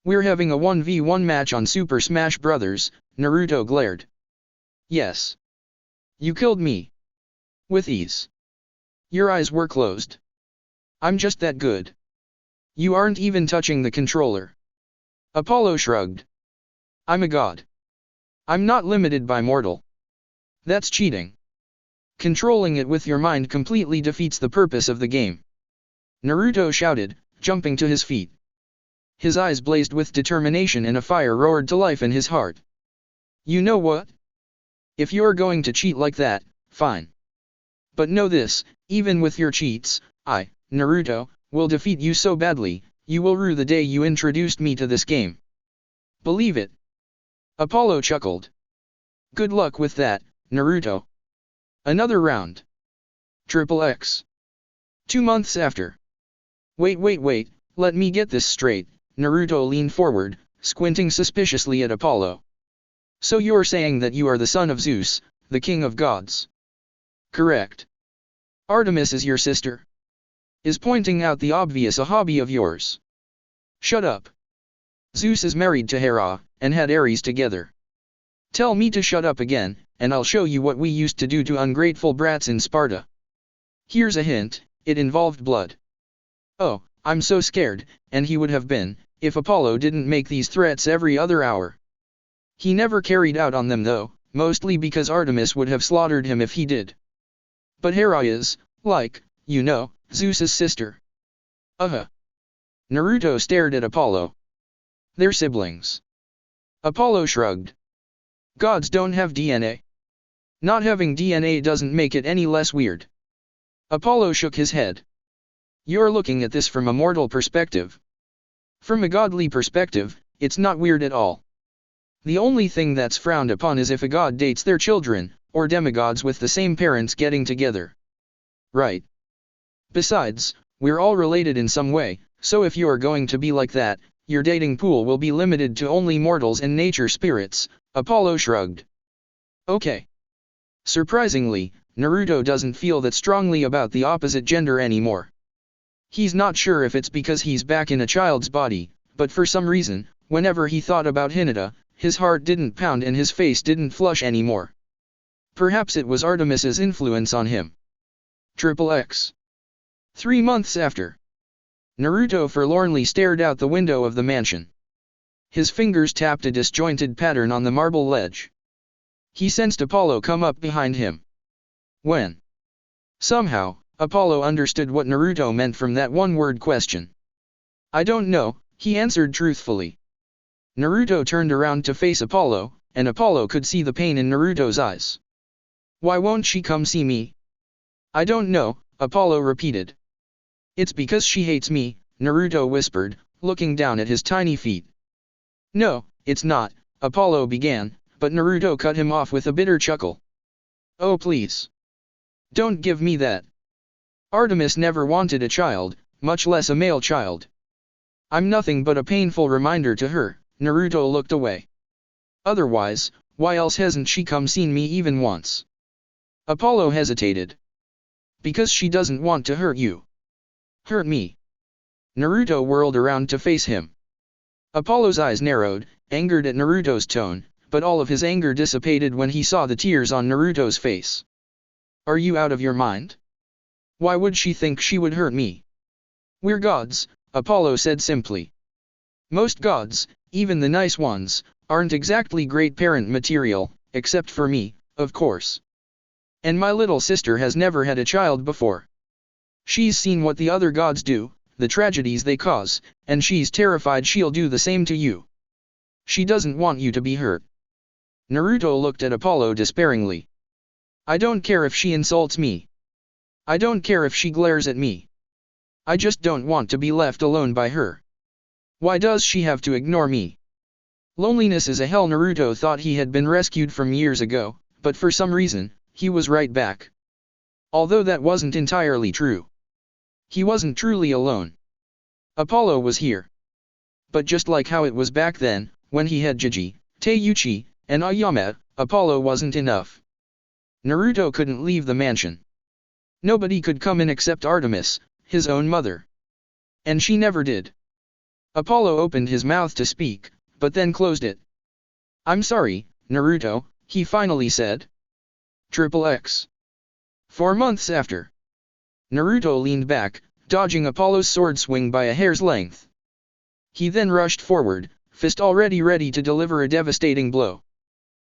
We're having a 1v1 match on Super Smash Bros., Naruto glared. Yes. You killed me. With ease. Your eyes were closed. I'm just that good. You aren't even touching the controller. Apollo shrugged. I'm a god. I'm not limited by mortal. That's cheating. Controlling it with your mind completely defeats the purpose of the game. Naruto shouted, jumping to his feet. His eyes blazed with determination and a fire roared to life in his heart. You know what? If you're going to cheat like that, fine. But know this, even with your cheats, I, Naruto, will defeat you so badly, you will rue the day you introduced me to this game. Believe it. Apollo chuckled. Good luck with that, Naruto. Another round. Triple X. 2 months after. Wait, let me get this straight. Naruto leaned forward, squinting suspiciously at Apollo. So you're saying that you are the son of Zeus, the king of gods? Correct. Artemis is your sister? Is pointing out the obvious a hobby of yours? Shut up. Zeus is married to Hera, and had Ares together. Tell me to shut up again, and I'll show you what we used to do to ungrateful brats in Sparta. Here's a hint, it involved blood. Oh, I'm so scared, and he would have been, if Apollo didn't make these threats every other hour. He never carried out on them though, mostly because Artemis would have slaughtered him if he did. But Hera is, like, you know, Zeus's sister. Naruto stared at Apollo. They're siblings. Apollo shrugged. Gods don't have DNA. Not having DNA doesn't make it any less weird. Apollo shook his head. You're looking at this from a mortal perspective. From a godly perspective, it's not weird at all. The only thing that's frowned upon is if a god dates their children, or demigods with the same parents getting together. Right. Besides, we're all related in some way, so if you're going to be like that, your dating pool will be limited to only mortals and nature spirits, Apollo shrugged. Okay. Surprisingly, Naruto doesn't feel that strongly about the opposite gender anymore. He's not sure if it's because he's back in a child's body, but for some reason, whenever he thought about Hinata, his heart didn't pound and his face didn't flush anymore. Perhaps it was Artemis's influence on him. Triple X. 3 months after. Naruto forlornly stared out the window of the mansion. His fingers tapped a disjointed pattern on the marble ledge. He sensed Apollo come up behind him. When? Somehow, Apollo understood what Naruto meant from that one-word question. I don't know, he answered truthfully. Naruto turned around to face Apollo, and Apollo could see the pain in Naruto's eyes. Why won't she come see me? I don't know, Apollo repeated. It's because she hates me, Naruto whispered, looking down at his tiny feet. No, it's not, Apollo began, but Naruto cut him off with a bitter chuckle. Oh please. Don't give me that. Artemis never wanted a child, much less a male child. I'm nothing but a painful reminder to her, Naruto looked away. Otherwise, why else hasn't she come seen me even once? Apollo hesitated. Because she doesn't want to hurt you. Hurt me. Naruto whirled around to face him. Apollo's eyes narrowed, angered at Naruto's tone, but all of his anger dissipated when he saw the tears on Naruto's face. Are you out of your mind? Why would she think she would hurt me? We're gods, Apollo said simply. Most gods, even the nice ones, aren't exactly great parent material, except for me, of course. And my little sister has never had a child before. She's seen what the other gods do, the tragedies they cause, and she's terrified she'll do the same to you. She doesn't want you to be hurt. Naruto looked at Apollo despairingly. I don't care if she insults me. I don't care if she glares at me. I just don't want to be left alone by her. Why does she have to ignore me? Loneliness is a hell. Naruto thought he had been rescued from years ago, but for some reason, he was right back. Although that wasn't entirely true. He wasn't truly alone. Apollo was here. But just like how it was back then, when he had Jiji, Teiuchi, and Ayame, Apollo wasn't enough. Naruto couldn't leave the mansion. Nobody could come in except Artemis, his own mother. And she never did. Apollo opened his mouth to speak, but then closed it. "I'm sorry, Naruto," he finally said. XXX. 4 months after. Naruto leaned back, dodging Apollo's sword swing by a hair's length. He then rushed forward, fist already ready to deliver a devastating blow.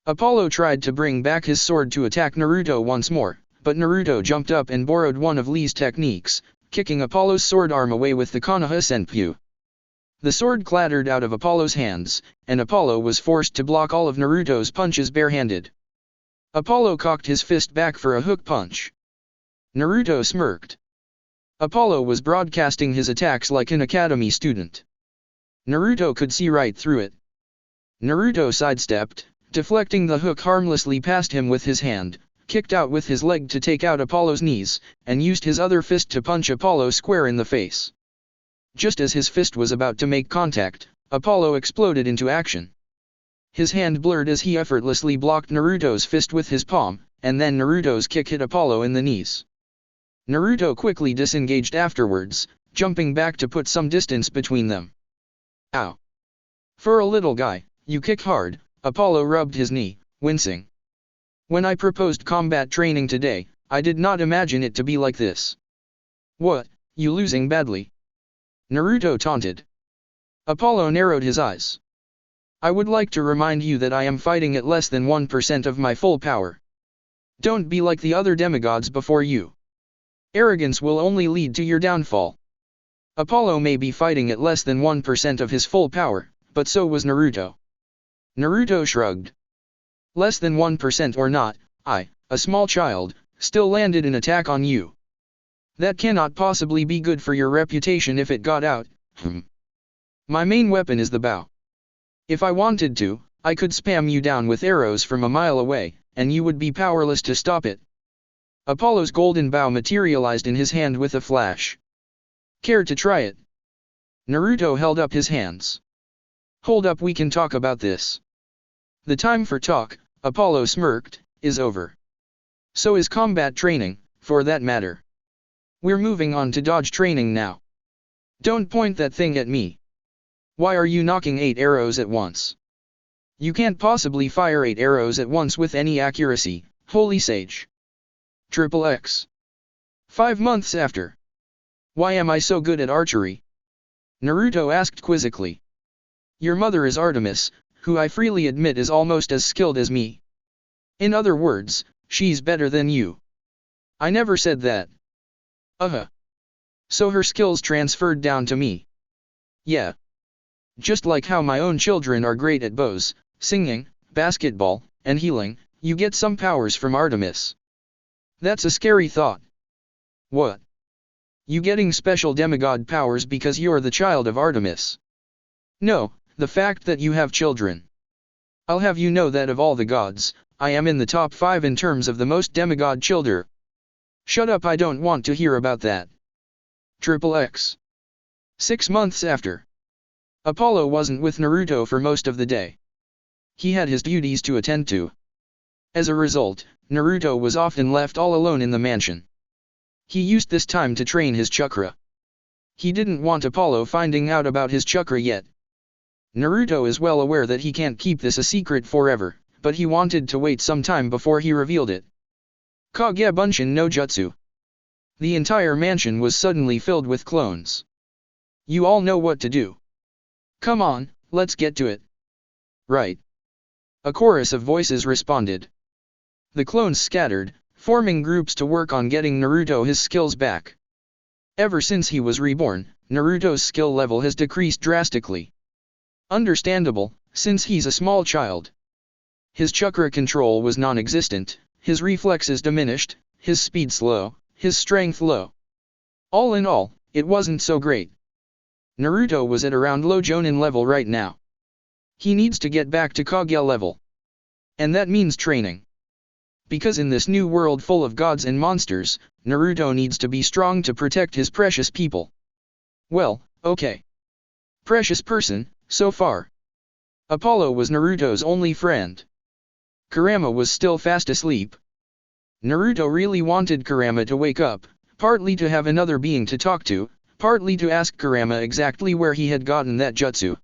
Apollo tried to bring back his sword to attack Naruto once more, but Naruto jumped up and borrowed one of Lee's techniques, kicking Apollo's sword arm away with the Konoha Senpyu. The sword clattered out of Apollo's hands, and Apollo was forced to block all of Naruto's punches barehanded. Apollo cocked his fist back for a hook punch. Naruto smirked. Apollo was broadcasting his attacks like an academy student. Naruto could see right through it. Naruto sidestepped, deflecting the hook harmlessly past him with his hand, kicked out with his leg to take out Apollo's knees, and used his other fist to punch Apollo square in the face. Just as his fist was about to make contact, Apollo exploded into action. His hand blurred as he effortlessly blocked Naruto's fist with his palm, and then Naruto's kick hit Apollo in the knees. Naruto quickly disengaged afterwards, jumping back to put some distance between them. "Ow. For a little guy, you kick hard," Apollo rubbed his knee, wincing. "When I proposed combat training today, I did not imagine it to be like this." "What, you losing badly?" Naruto taunted. Apollo narrowed his eyes. "I would like to remind you that I am fighting at less than 1% of my full power. Don't be like the other demigods before you. Arrogance will only lead to your downfall." Apollo may be fighting at less than 1% of his full power, but so was Naruto. Naruto shrugged. "Less than 1% or not, I, a small child, still landed an attack on you. That cannot possibly be good for your reputation if it got out. My main weapon is the bow. If I wanted to, I could spam you down with arrows from a mile away, and you would be powerless to stop it." Apollo's golden bow materialized in his hand with a flash. "Care to try it?" Naruto held up his hands. "Hold up, we can talk about this." "The time for talk," Apollo smirked, "is over. So is combat training, for that matter. We're moving on to dodge training now. Don't point that thing at me. Why are you knocking 8 arrows at once? You can't possibly fire 8 arrows at once with any accuracy, holy sage." XXX. 5 months after. "Why am I so good at archery?" Naruto asked quizzically. "Your mother is Artemis, who I freely admit is almost as skilled as me. In other words, she's better than you." "I never said that." So her skills transferred down to me." "Yeah. Just like how my own children are great at bows, singing, basketball, and healing, you get some powers from Artemis." "That's a scary thought." "What? You getting special demigod powers because you're the child of Artemis?" "No, the fact that you have children. I'll have you know that of all the gods, I am in the top 5 in terms of the most demigod children." "Shut up, I don't want to hear about that." XXX. 6 months after. Apollo wasn't with Naruto for most of the day. He had his duties to attend to. As a result, Naruto was often left all alone in the mansion. He used this time to train his chakra. He didn't want Apollo finding out about his chakra yet. Naruto is well aware that he can't keep this a secret forever, but he wanted to wait some time before he revealed it. Kage Bunshin no Jutsu. The entire mansion was suddenly filled with clones. "You all know what to do. Come on, let's get to it." "Right." A chorus of voices responded. The clones scattered, forming groups to work on getting Naruto his skills back. Ever since he was reborn, Naruto's skill level has decreased drastically. Understandable, since he's a small child. His chakra control was non-existent, his reflexes diminished, his speed slow, his strength low. All in all, it wasn't so great. Naruto was at around low Jonin level right now. He needs to get back to Kage level. And that means training. Because in this new world full of gods and monsters, Naruto needs to be strong to protect his precious people. Well, okay. Precious person, so far. Apollo was Naruto's only friend. Kurama was still fast asleep. Naruto really wanted Kurama to wake up, partly to have another being to talk to, partly to ask Kurama exactly where he had gotten that jutsu.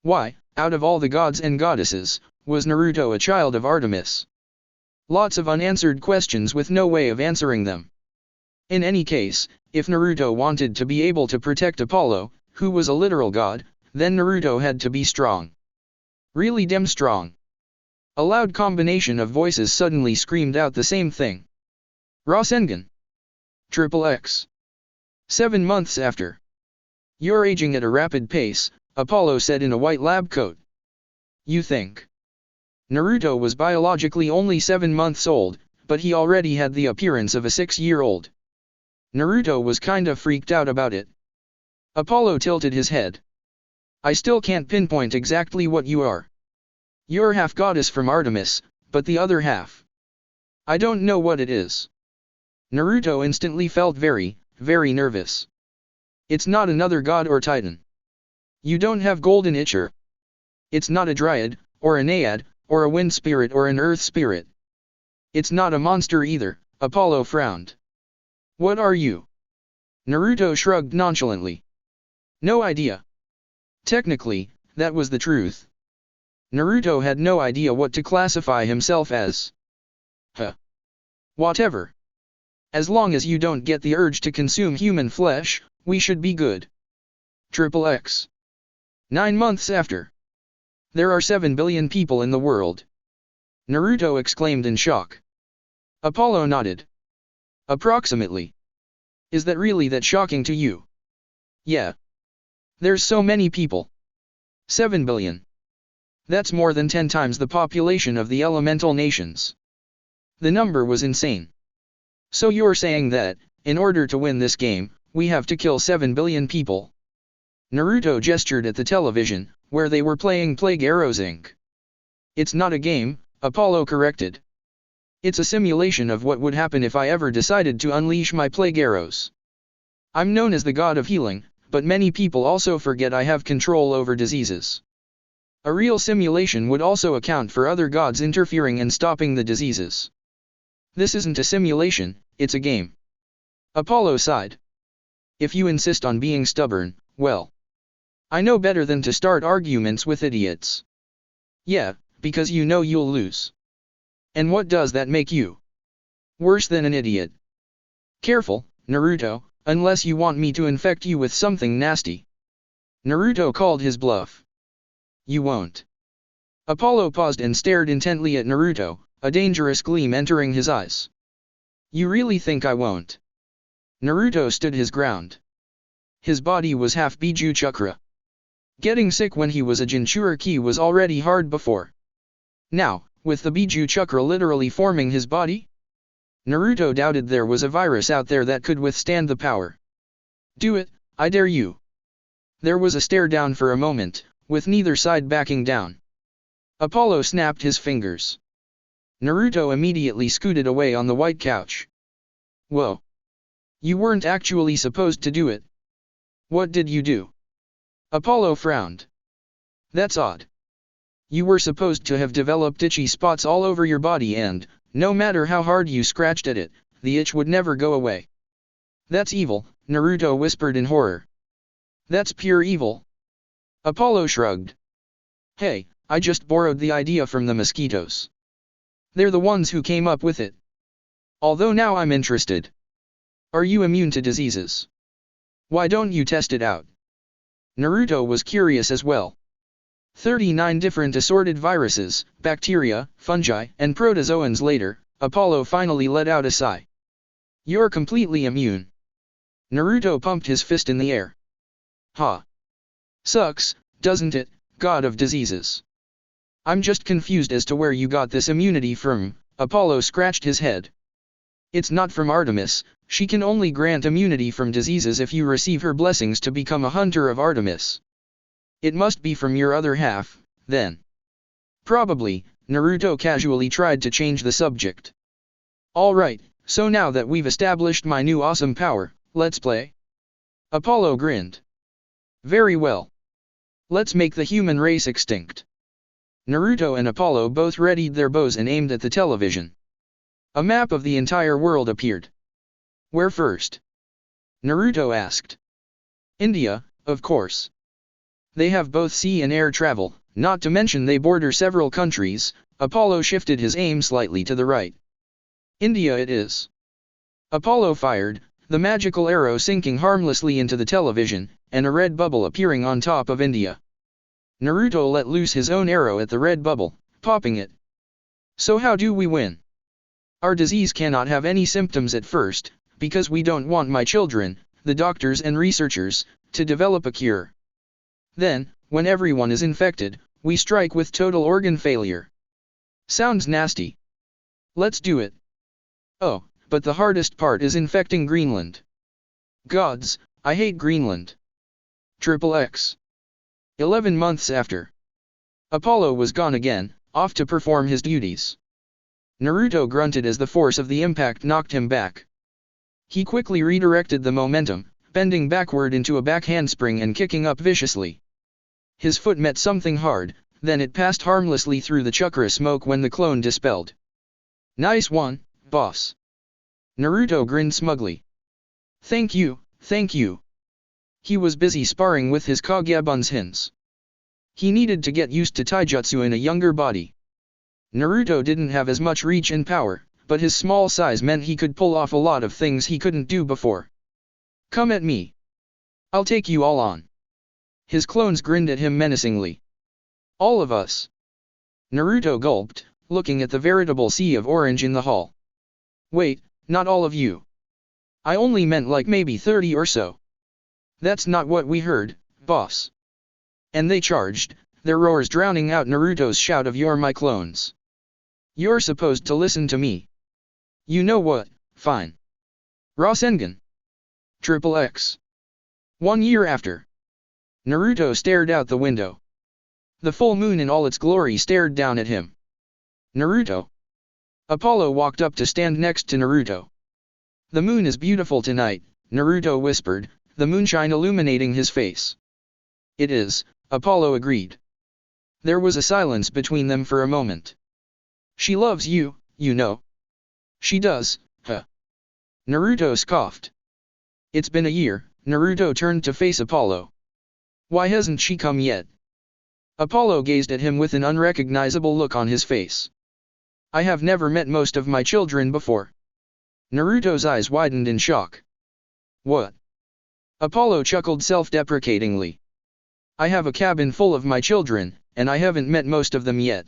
Why, out of all the gods and goddesses, was Naruto a child of Artemis? Lots of unanswered questions with no way of answering them. In any case, if Naruto wanted to be able to protect Apollo, who was a literal god, then Naruto had to be strong. Really damn strong. A loud combination of voices suddenly screamed out the same thing. Rasengan. XXX. 7 months after. You're aging at a rapid pace, Apollo said in a white lab coat. You think? Naruto was biologically only 7 months old, but he already had the appearance of a 6-year-old. Naruto was kinda freaked out about it. Apollo tilted his head. I still can't pinpoint exactly what you are. You're half goddess from Artemis, but the other half. I don't know what it is. Naruto instantly felt very, very nervous. It's not another god or titan. You don't have golden Ichor. It's not a dryad, or a naiad, or a wind spirit or an earth spirit. It's not a monster either, Apollo frowned. What are you? Naruto shrugged nonchalantly. No idea. Technically, that was the truth. Naruto had no idea what to classify himself as. Whatever. As long as you don't get the urge to consume human flesh, we should be good. XXX. 9 months after. There are 7 billion people in the world. Naruto exclaimed in shock. Apollo nodded. Approximately. Is that really that shocking to you? Yeah. There's so many people. 7 billion. That's more than 10 times the population of the elemental nations. The number was insane. So you're saying that, in order to win this game, we have to kill 7 billion people? Naruto gestured at the television, where they were playing Plague Arrows Inc. It's not a game, Apollo corrected. It's a simulation of what would happen if I ever decided to unleash my plague arrows. I'm known as the god of healing, but many people also forget I have control over diseases. A real simulation would also account for other gods interfering and stopping the diseases. This isn't a simulation, it's a game. Apollo sighed. If you insist on being stubborn, well. I know better than to start arguments with idiots. Yeah, because you know you'll lose. And what does that make you? Worse than an idiot. Careful, Naruto, unless you want me to infect you with something nasty. Naruto called his bluff. You won't. Apollo paused and stared intently at Naruto, a dangerous gleam entering his eyes. You really think I won't? Naruto stood his ground. His body was half Biju Chakra. Getting sick when he was a Jinchuriki was already hard before. Now, with the Biju Chakra literally forming his body? Naruto doubted there was a virus out there that could withstand the power. Do it, I dare you. There was a stare down for a moment, with neither side backing down. Apollo snapped his fingers. Naruto immediately scooted away on the white couch. Whoa. You weren't actually supposed to do it. What did you do? Apollo frowned. That's odd. You were supposed to have developed itchy spots all over your body and, no matter how hard you scratched at it, the itch would never go away. That's evil, Naruto whispered in horror. That's pure evil. Apollo shrugged. Hey, I just borrowed the idea from the mosquitoes. They're the ones who came up with it. Although now I'm interested. Are you immune to diseases? Why don't you test it out? Naruto was curious as well. 39 different assorted viruses, bacteria, fungi, and protozoans later, Apollo finally let out a sigh. You're completely immune. Naruto pumped his fist in the air. Ha. Sucks, doesn't it, god of diseases? I'm just confused as to where you got this immunity from, Apollo scratched his head. It's not from Artemis, she can only grant immunity from diseases if you receive her blessings to become a hunter of Artemis. It must be from your other half, then. Probably, Naruto casually tried to change the subject. Alright, so now that we've established my new awesome power, let's play? Apollo grinned. Very well. Let's make the human race extinct. Naruto and Apollo both readied their bows and aimed at the television. A map of the entire world appeared. Where first? Naruto asked. India, of course. They have both sea and air travel, not to mention they border several countries. Apollo shifted his aim slightly to the right. India it is. Apollo fired, the magical arrow sinking harmlessly into the television, and a red bubble appearing on top of India. Naruto let loose his own arrow at the red bubble, popping it. So how do we win? Our disease cannot have any symptoms at first, because we don't want my children, the doctors and researchers, to develop a cure. Then, when everyone is infected, we strike with total organ failure. Sounds nasty. Let's do it. Oh, but the hardest part is infecting Greenland. Gods, I hate Greenland. XXX. 11 months after. Apollo was gone again, off to perform his duties. Naruto grunted as the force of the impact knocked him back. He quickly redirected the momentum, bending backward into a back handspring and kicking up viciously. His foot met something hard, then it passed harmlessly through the chakra smoke when the clone dispelled. Nice one, boss. Naruto grinned smugly. Thank you, thank you. He was busy sparring with his Kagebun's hins. He needed to get used to taijutsu in a younger body. Naruto didn't have as much reach and power, but his small size meant he could pull off a lot of things he couldn't do before. Come at me. I'll take you all on. His clones grinned at him menacingly. All of us. Naruto gulped, looking at the veritable sea of orange in the hall. Wait, not all of you. I only meant like maybe 30 or so. That's not what we heard, boss. And they charged, their roars drowning out Naruto's shout of "You're my clones. You're supposed to listen to me. You know what, fine. Rasengan. XXX. 1 year after. Naruto stared out the window. The full moon in all its glory stared down at him. Naruto. Apollo walked up to stand next to Naruto. The moon is beautiful tonight, Naruto whispered, the moonshine illuminating his face. It is, Apollo agreed. There was a silence between them for a moment. She loves you, you know. She does, huh? Naruto scoffed. It's been a year, Naruto turned to face Apollo. Why hasn't she come yet? Apollo gazed at him with an unrecognizable look on his face. I have never met most of my children before. Naruto's eyes widened in shock. What? Apollo chuckled self-deprecatingly. I have a cabin full of my children, and I haven't met most of them yet.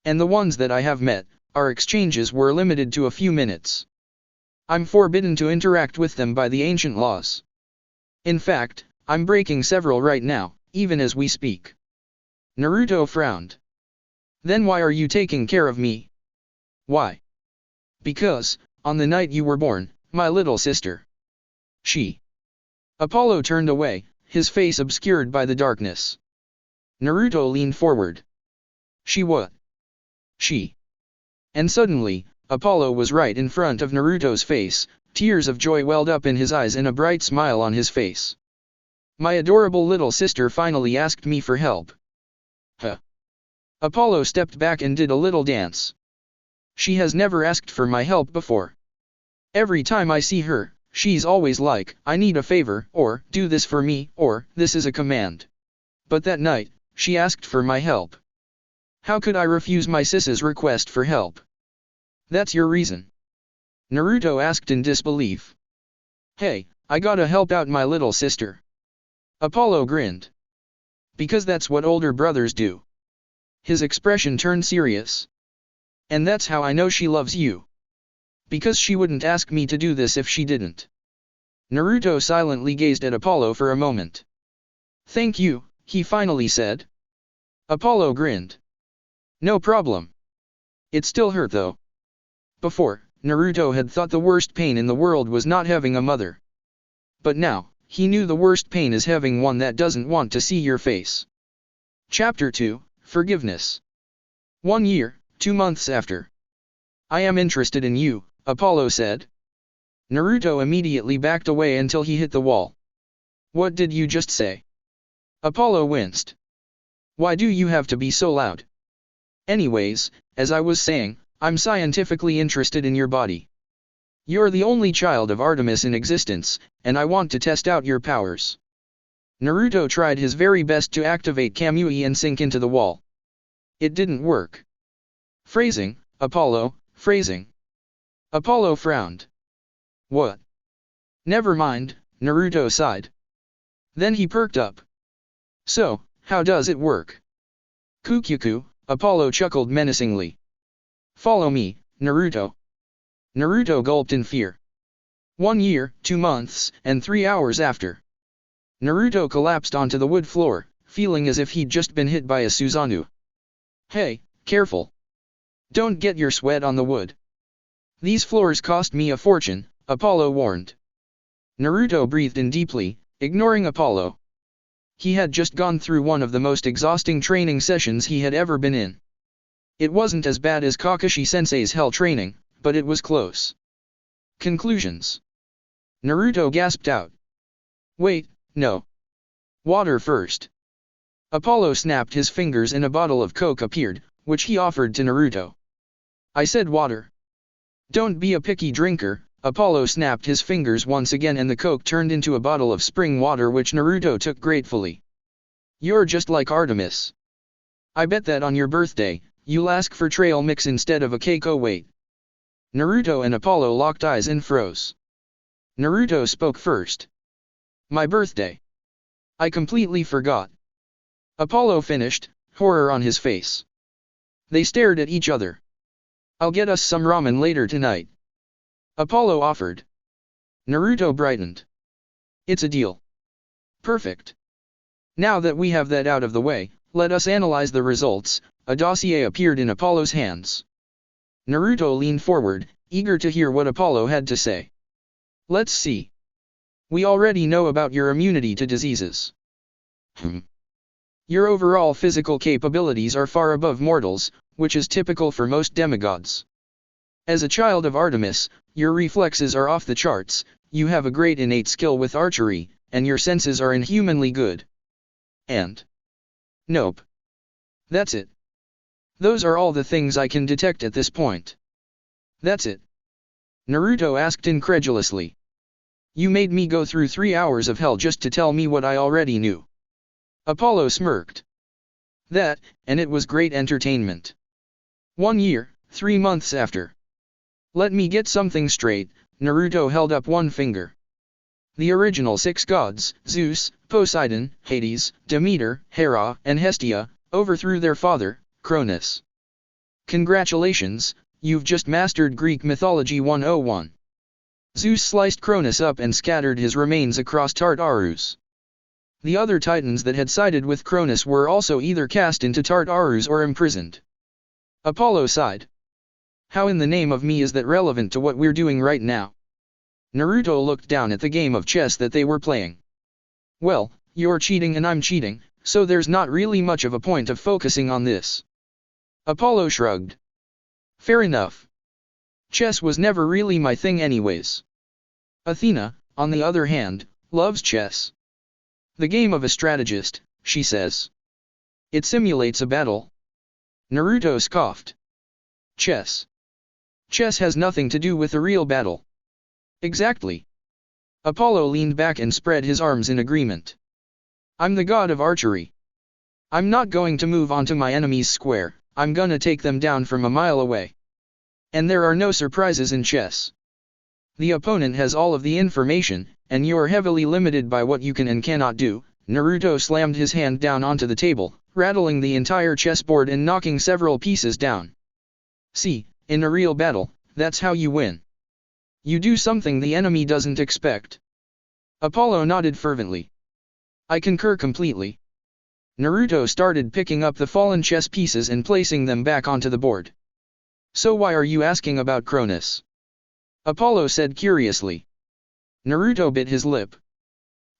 And the ones that I have met, our exchanges were limited to a few minutes. I'm forbidden to interact with them by the ancient laws. In fact, I'm breaking several right now, even as we speak. Naruto frowned. Then why are you taking care of me? Why? Because, on the night you were born, my little sister. She. Apollo turned away, his face obscured by the darkness. Naruto leaned forward. She what? She. And suddenly, Apollo was right in front of Naruto's face, tears of joy welled up in his eyes and a bright smile on his face. My adorable little sister finally asked me for help. Huh. Apollo stepped back and did a little dance. She has never asked for my help before. Every time I see her, she's always like, I need a favor, or, do this for me, or, this is a command. But that night, she asked for my help. How could I refuse my sis's request for help? That's your reason? Naruto asked in disbelief. Hey, I gotta help out my little sister. Apollo grinned. Because that's what older brothers do. His expression turned serious. And that's how I know she loves you. Because she wouldn't ask me to do this if she didn't. Naruto silently gazed at Apollo for a moment. Thank you, he finally said. Apollo grinned. No problem. It still hurt though. Before, Naruto had thought the worst pain in the world was not having a mother. But now, he knew the worst pain is having one that doesn't want to see your face. Chapter 2, forgiveness. 1 year, 2 months after. I am interested in you, Apollo said. Naruto immediately backed away until he hit the wall. What did you just say? Apollo winced. Why do you have to be so loud? Anyways, as I was saying, I'm scientifically interested in your body. You're the only child of Artemis in existence, and I want to test out your powers. Naruto tried his very best to activate Kamui and sink into the wall. It didn't work. Phrasing, Apollo, phrasing. Apollo frowned. What? Never mind, Naruto sighed. Then he perked up. So, how does it work? Kukyuku, Apollo chuckled menacingly. Follow me, Naruto. Naruto gulped in fear. 1 year, 2 months, and 3 hours after. Naruto collapsed onto the wood floor, feeling as if he'd just been hit by a Susanoo. Hey, careful. Don't get your sweat on the wood. These floors cost me a fortune, Apollo warned. Naruto breathed in deeply, ignoring Apollo. He had just gone through one of the most exhausting training sessions he had ever been in. It wasn't as bad as Kakashi-sensei's hell training, but it was close. Conclusions. Naruto gasped out. Wait, no. Water first. Apollo snapped his fingers and a bottle of Coke appeared, which he offered to Naruto. I said water. Don't be a picky drinker, Apollo snapped his fingers once again and the Coke turned into a bottle of spring water which Naruto took gratefully. You're just like Artemis. I bet that on your birthday, you'll ask for trail mix instead of a cake. Oh wait. Naruto and Apollo locked eyes and froze. Naruto spoke first. My birthday. I completely forgot. Apollo finished, horror on his face. They stared at each other. I'll get us some ramen later tonight. Apollo offered. Naruto brightened. It's a deal. Perfect. Now that we have that out of the way, let us analyze the results. A dossier appeared in Apollo's hands. Naruto leaned forward, eager to hear what Apollo had to say. Let's see. We already know about your immunity to diseases. Your overall physical capabilities are far above mortals, which is typical for most demigods. As a child of Artemis, your reflexes are off the charts, you have a great innate skill with archery, and your senses are inhumanly good. And? Nope. That's it. Those are all the things I can detect at this point. That's it. Naruto asked incredulously. You made me go through 3 hours of hell just to tell me what I already knew. Apollo smirked. That, and it was great entertainment. 1 year, 3 months after. Let me get something straight, Naruto held up one finger. The original 6 gods, Zeus, Poseidon, Hades, Demeter, Hera, and Hestia, overthrew their father, Cronus. Congratulations, you've just mastered Greek mythology 101. Zeus sliced Cronus up and scattered his remains across Tartarus. The other titans that had sided with Cronus were also either cast into Tartarus or imprisoned. Apollo sighed. How in the name of me is that relevant to what we're doing right now? Naruto looked down at the game of chess that they were playing. Well, you're cheating and I'm cheating, so there's not really much of a point of focusing on this. Apollo shrugged. Fair enough. Chess was never really my thing anyways. Athena, on the other hand, loves chess. The game of a strategist, she says. It simulates a battle. Naruto scoffed. Chess. Chess has nothing to do with a real battle. Exactly. Apollo leaned back and spread his arms in agreement. I'm the god of archery. I'm not going to move onto my enemy's square, I'm gonna take them down from a mile away. And there are no surprises in chess. The opponent has all of the information, and you're heavily limited by what you can and cannot do. Naruto slammed his hand down onto the table, rattling the entire chessboard and knocking several pieces down. See, in a real battle, that's how you win. You do something the enemy doesn't expect. Apollo nodded fervently. I concur completely. Naruto started picking up the fallen chess pieces and placing them back onto the board. So why are you asking about Cronus? Apollo said curiously. Naruto bit his lip.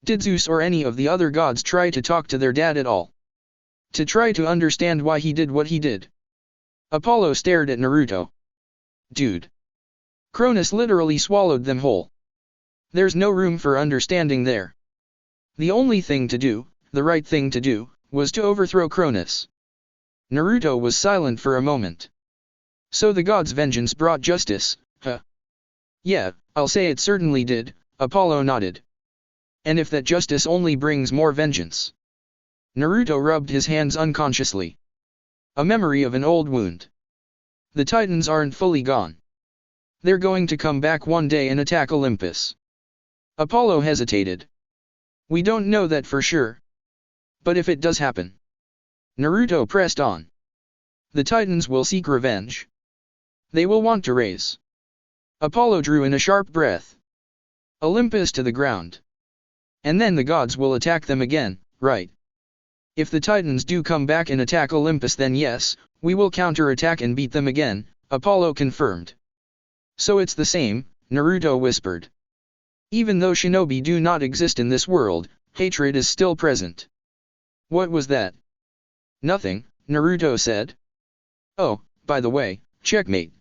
Did Zeus or any of the other gods try to talk to their dad at all? To try to understand why he did what he did. Apollo stared at Naruto. Dude. Cronus literally swallowed them whole. There's no room for understanding there. The only thing to do, the right thing to do, was to overthrow Cronus. Naruto was silent for a moment. So the god's vengeance brought justice, huh? Yeah, I'll say it certainly did, Apollo nodded. And if that justice only brings more vengeance? Naruto rubbed his hands unconsciously. A memory of an old wound. The Titans aren't fully gone. They're going to come back one day and attack Olympus. Apollo hesitated. We don't know that for sure. But if it does happen. Naruto pressed on. The Titans will seek revenge. They will want to raise. Apollo drew in a sharp breath. Olympus to the ground. And then the gods will attack them again, right? If the Titans do come back and attack Olympus, then yes, we will counterattack and beat them again, Apollo confirmed. So it's the same, Naruto whispered. Even though shinobi do not exist in this world, hatred is still present. What was that? Nothing, Naruto said. Oh, by the way, checkmate.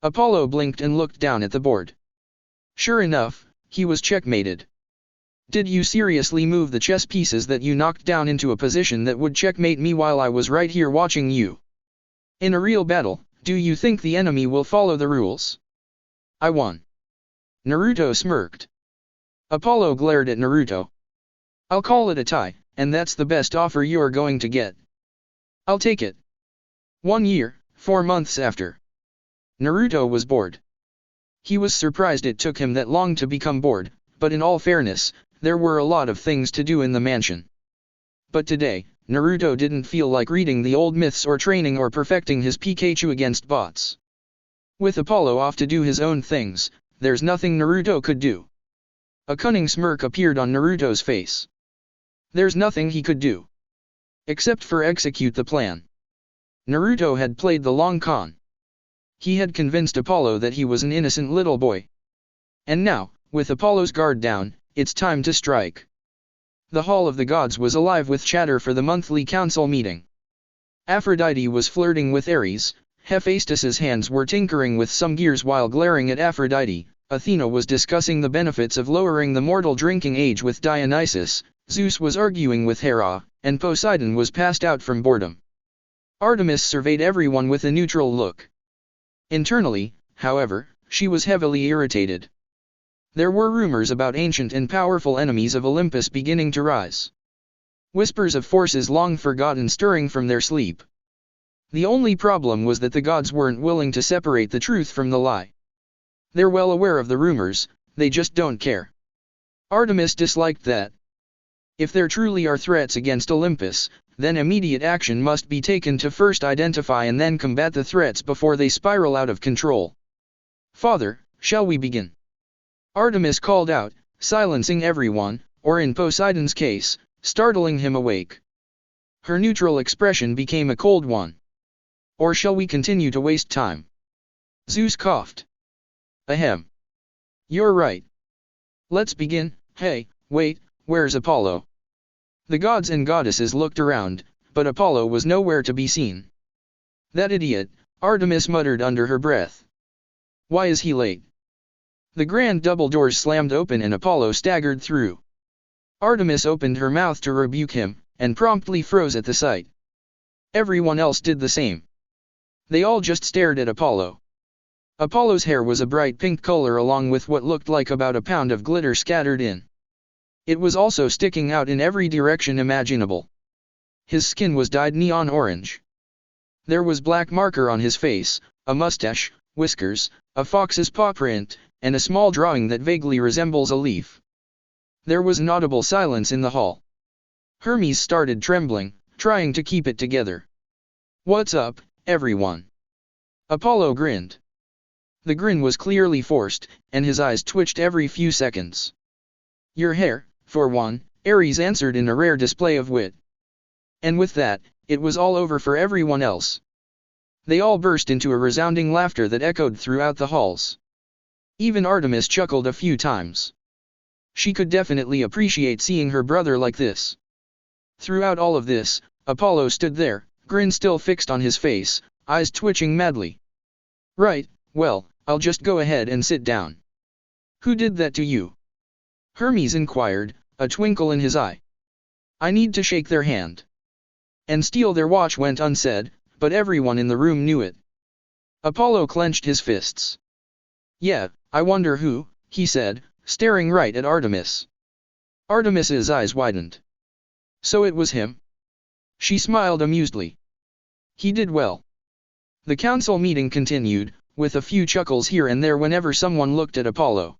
Apollo blinked and looked down at the board. Sure enough, he was checkmated. Did you seriously move the chess pieces that you knocked down into a position that would checkmate me while I was right here watching you? In a real battle, do you think the enemy will follow the rules? I won. Naruto smirked. Apollo glared at Naruto. I'll call it a tie, and that's the best offer you're going to get. I'll take it. 1 year, 4 months after. Naruto was bored. He was surprised it took him that long to become bored, but in all fairness, there were a lot of things to do in the mansion. But today, Naruto didn't feel like reading the old myths or training or perfecting his Pikachu against bots. With Apollo off to do his own things, there's nothing Naruto could do. A cunning smirk appeared on Naruto's face. There's nothing he could do. Except for execute the plan. Naruto had played the long con. He had convinced Apollo that he was an innocent little boy. And now, with Apollo's guard down, it's time to strike. The Hall of the Gods was alive with chatter for the monthly council meeting. Aphrodite was flirting with Ares, Hephaestus's hands were tinkering with some gears while glaring at Aphrodite, Athena was discussing the benefits of lowering the mortal drinking age with Dionysus, Zeus was arguing with Hera, and Poseidon was passed out from boredom. Artemis surveyed everyone with a neutral look. Internally, however, she was heavily irritated. There were rumors about ancient and powerful enemies of Olympus beginning to rise. Whispers of forces long forgotten stirring from their sleep. The only problem was that the gods weren't willing to separate the truth from the lie. They're well aware of the rumors, they just don't care. Artemis disliked that. If there truly are threats against Olympus, then immediate action must be taken to first identify and then combat the threats before they spiral out of control. Father, shall we begin? Artemis called out, silencing everyone, or in Poseidon's case, startling him awake. Her neutral expression became a cold one. Or shall we continue to waste time? Zeus coughed. Ahem. You're right. Let's begin. Hey, wait, where's Apollo? The gods and goddesses looked around, but Apollo was nowhere to be seen. That idiot, Artemis muttered under her breath. Why is he late? The grand double doors slammed open and Apollo staggered through. Artemis opened her mouth to rebuke him, and promptly froze at the sight. Everyone else did the same. They all just stared at Apollo. Apollo's hair was a bright pink color along with what looked like about a pound of glitter scattered in. It was also sticking out in every direction imaginable. His skin was dyed neon orange. There was black marker on his face, a mustache, whiskers, a fox's paw print, and a small drawing that vaguely resembles a leaf. There was an audible silence in the hall. Hermes started trembling, trying to keep it together. What's up, everyone? Apollo grinned. The grin was clearly forced, and his eyes twitched every few seconds. Your hair, for one, Ares answered in a rare display of wit. And with that, it was all over for everyone else. They all burst into a resounding laughter that echoed throughout the halls. Even Artemis chuckled a few times. She could definitely appreciate seeing her brother like this. Throughout all of this, Apollo stood there, grin still fixed on his face, eyes twitching madly. Right, well, I'll just go ahead and sit down. Who did that to you? Hermes inquired, a twinkle in his eye. I need to shake their hand. And steal their watch went unsaid, but everyone in the room knew it. Apollo clenched his fists. Yeah, I wonder who, he said, staring right at Artemis. Artemis's eyes widened. So it was him? She smiled amusedly. He did well. The council meeting continued, with a few chuckles here and there whenever someone looked at Apollo.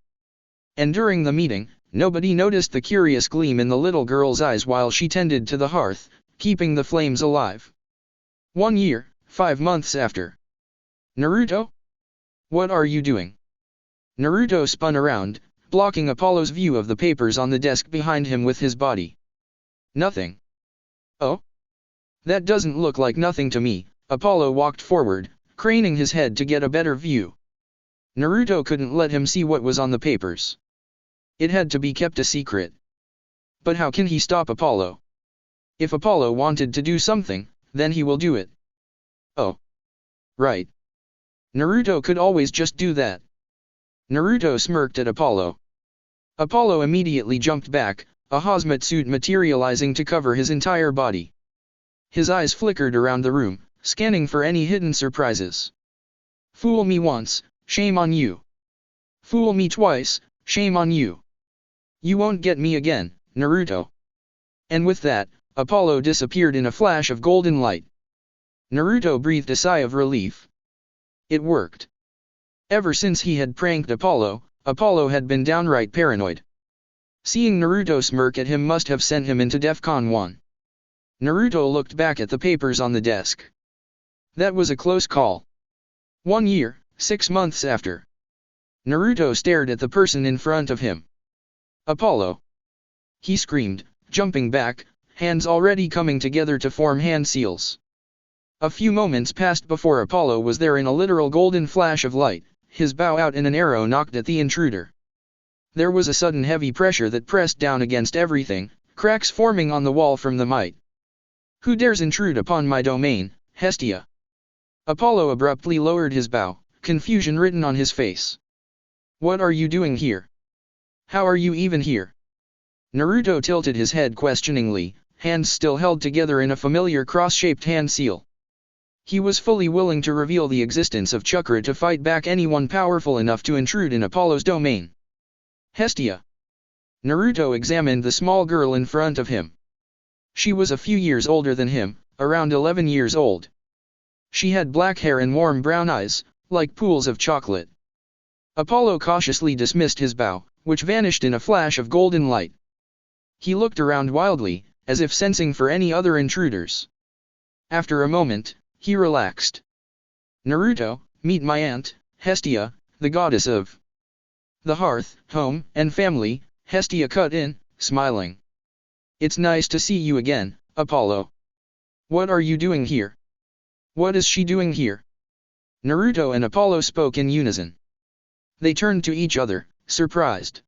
And during the meeting, nobody noticed the curious gleam in the little girl's eyes while she tended to the hearth, keeping the flames alive. 1 year, 5 months after. Naruto? What are you doing? Naruto spun around, blocking Apollo's view of the papers on the desk behind him with his body. Nothing. Oh? That doesn't look like nothing to me. Apollo walked forward, craning his head to get a better view. Naruto couldn't let him see what was on the papers. It had to be kept a secret. But how can he stop Apollo? If Apollo wanted to do something, then he will do it. Oh. Right. Naruto could always just do that. Naruto smirked at Apollo. Apollo immediately jumped back, a hazmat suit materializing to cover his entire body. His eyes flickered around the room, scanning for any hidden surprises. Fool me once, shame on you. Fool me twice, shame on you. You won't get me again, Naruto. And with that, Apollo disappeared in a flash of golden light. Naruto breathed a sigh of relief. It worked. Ever since he had pranked Apollo, Apollo had been downright paranoid. Seeing Naruto smirk at him must have sent him into DEFCON 1. Naruto looked back at the papers on the desk. That was a close call. 1 year, 6 months after. Naruto stared at the person in front of him. Apollo! He screamed, jumping back, hands already coming together to form hand seals. A few moments passed before Apollo was there in a literal golden flash of light, his bow out and an arrow knocked at the intruder. There was a sudden heavy pressure that pressed down against everything, cracks forming on the wall from the might. Who dares intrude upon my domain, Hestia? Apollo abruptly lowered his bow, confusion written on his face. What are you doing here? How are you even here? Naruto tilted his head questioningly, hands still held together in a familiar cross-shaped hand seal. He was fully willing to reveal the existence of chakra to fight back anyone powerful enough to intrude in Apollo's domain. Hestia. Naruto examined the small girl in front of him. She was a few years older than him, around 11 years old. She had black hair and warm brown eyes, like pools of chocolate. Apollo cautiously dismissed his bow, which vanished in a flash of golden light. He looked around wildly, as if sensing for any other intruders. After a moment, he relaxed. Naruto, meet my aunt, Hestia, the goddess of the hearth, home, and family. Hestia cut in, smiling. It's nice to see you again, Apollo. What are you doing here? What is she doing here? Naruto and Apollo spoke in unison. They turned to each other, surprised.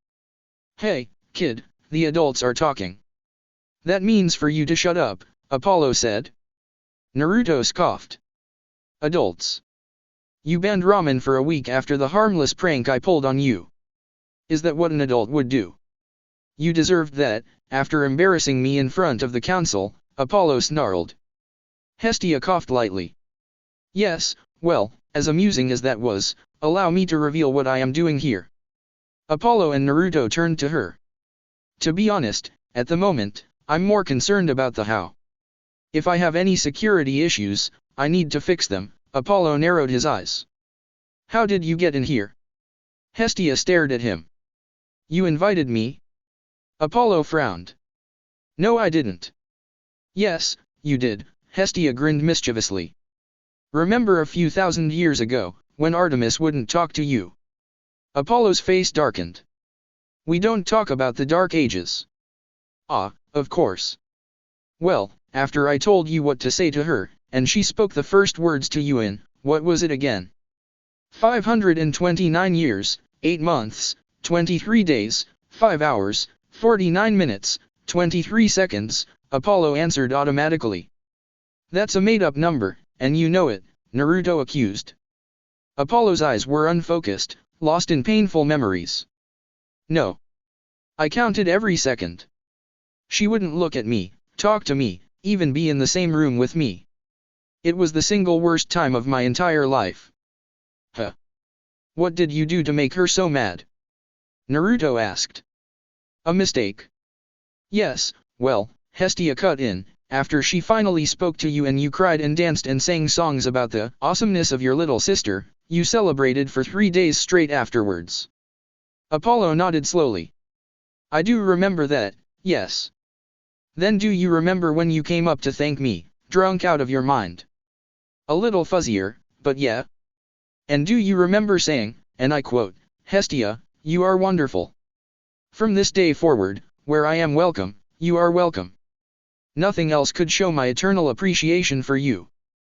Hey, kid, the adults are talking. That means for you to shut up, Apollo said. Naruto scoffed. Adults. You banned ramen for a week after the harmless prank I pulled on you. Is that what an adult would do? You deserved that, after embarrassing me in front of the council, Apollo snarled. Hestia coughed lightly. Yes, well, as amusing as that was, allow me to reveal what I am doing here. Apollo and Naruto turned to her. To be honest, at the moment, I'm more concerned about the how. If I have any security issues, I need to fix them. Apollo narrowed his eyes. How did you get in here? Hestia stared at him. You invited me? Apollo frowned. No, I didn't. Yes, you did, Hestia grinned mischievously. Remember a few thousand years ago, when Artemis wouldn't talk to you? Apollo's face darkened. We don't talk about the Dark Ages. Ah, of course. Well, after I told you what to say to her, and she spoke the first words to you in, what was it again? 529 years, 8 months, 23 days, 5 hours, 49 minutes, 23 seconds, Apollo answered automatically. That's a made-up number, and you know it, Naruto accused. Apollo's eyes were unfocused, lost in painful memories. No. I counted every second. She wouldn't look at me, talk to me, even be in the same room with me. It was the single worst time of my entire life. Huh. What did you do to make her so mad? Naruto asked. A mistake. Yes, well, Hestia cut in, after she finally spoke to you and you cried and danced and sang songs about the awesomeness of your little sister, you celebrated for 3 days straight afterwards. Apollo nodded slowly. I do remember that, yes. Then do you remember when you came up to thank me, drunk out of your mind? A little fuzzier, but yeah. And do you remember saying, and I quote, Hestia, you are wonderful. From this day forward, where I am welcome, you are welcome. Nothing else could show my eternal appreciation for you.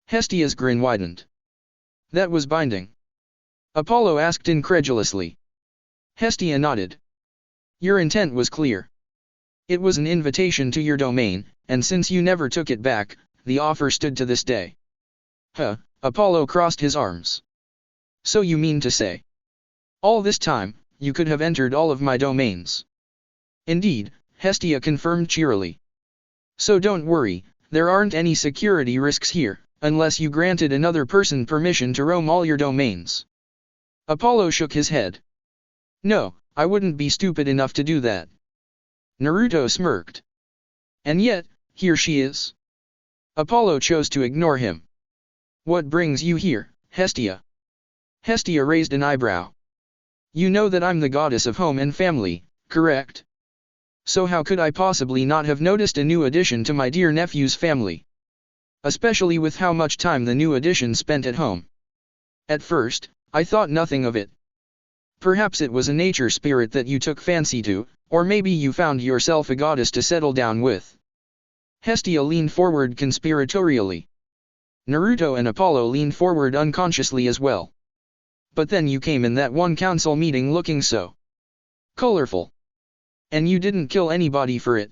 Hestia's grin widened. That was binding? Apollo asked incredulously. Hestia nodded. Your intent was clear. It was an invitation to your domain, and since you never took it back, the offer stood to this day. Huh, Apollo crossed his arms. So you mean to say? All this time, you could have entered all of my domains. Indeed, Hestia confirmed cheerily. So don't worry, there aren't any security risks here, unless you granted another person permission to roam all your domains. Apollo shook his head. No, I wouldn't be stupid enough to do that. Naruto smirked. And yet, here she is. Apollo chose to ignore him. What brings you here, Hestia? Hestia raised an eyebrow. You know that I'm the goddess of home and family, correct? So how could I possibly not have noticed a new addition to my dear nephew's family? Especially with how much time the new addition spent at home. At first, I thought nothing of it. Perhaps it was a nature spirit that you took fancy to, or maybe you found yourself a goddess to settle down with. Hestia leaned forward conspiratorially. Naruto and Apollo leaned forward unconsciously as well. But then you came in that one council meeting looking so colorful. And you didn't kill anybody for it.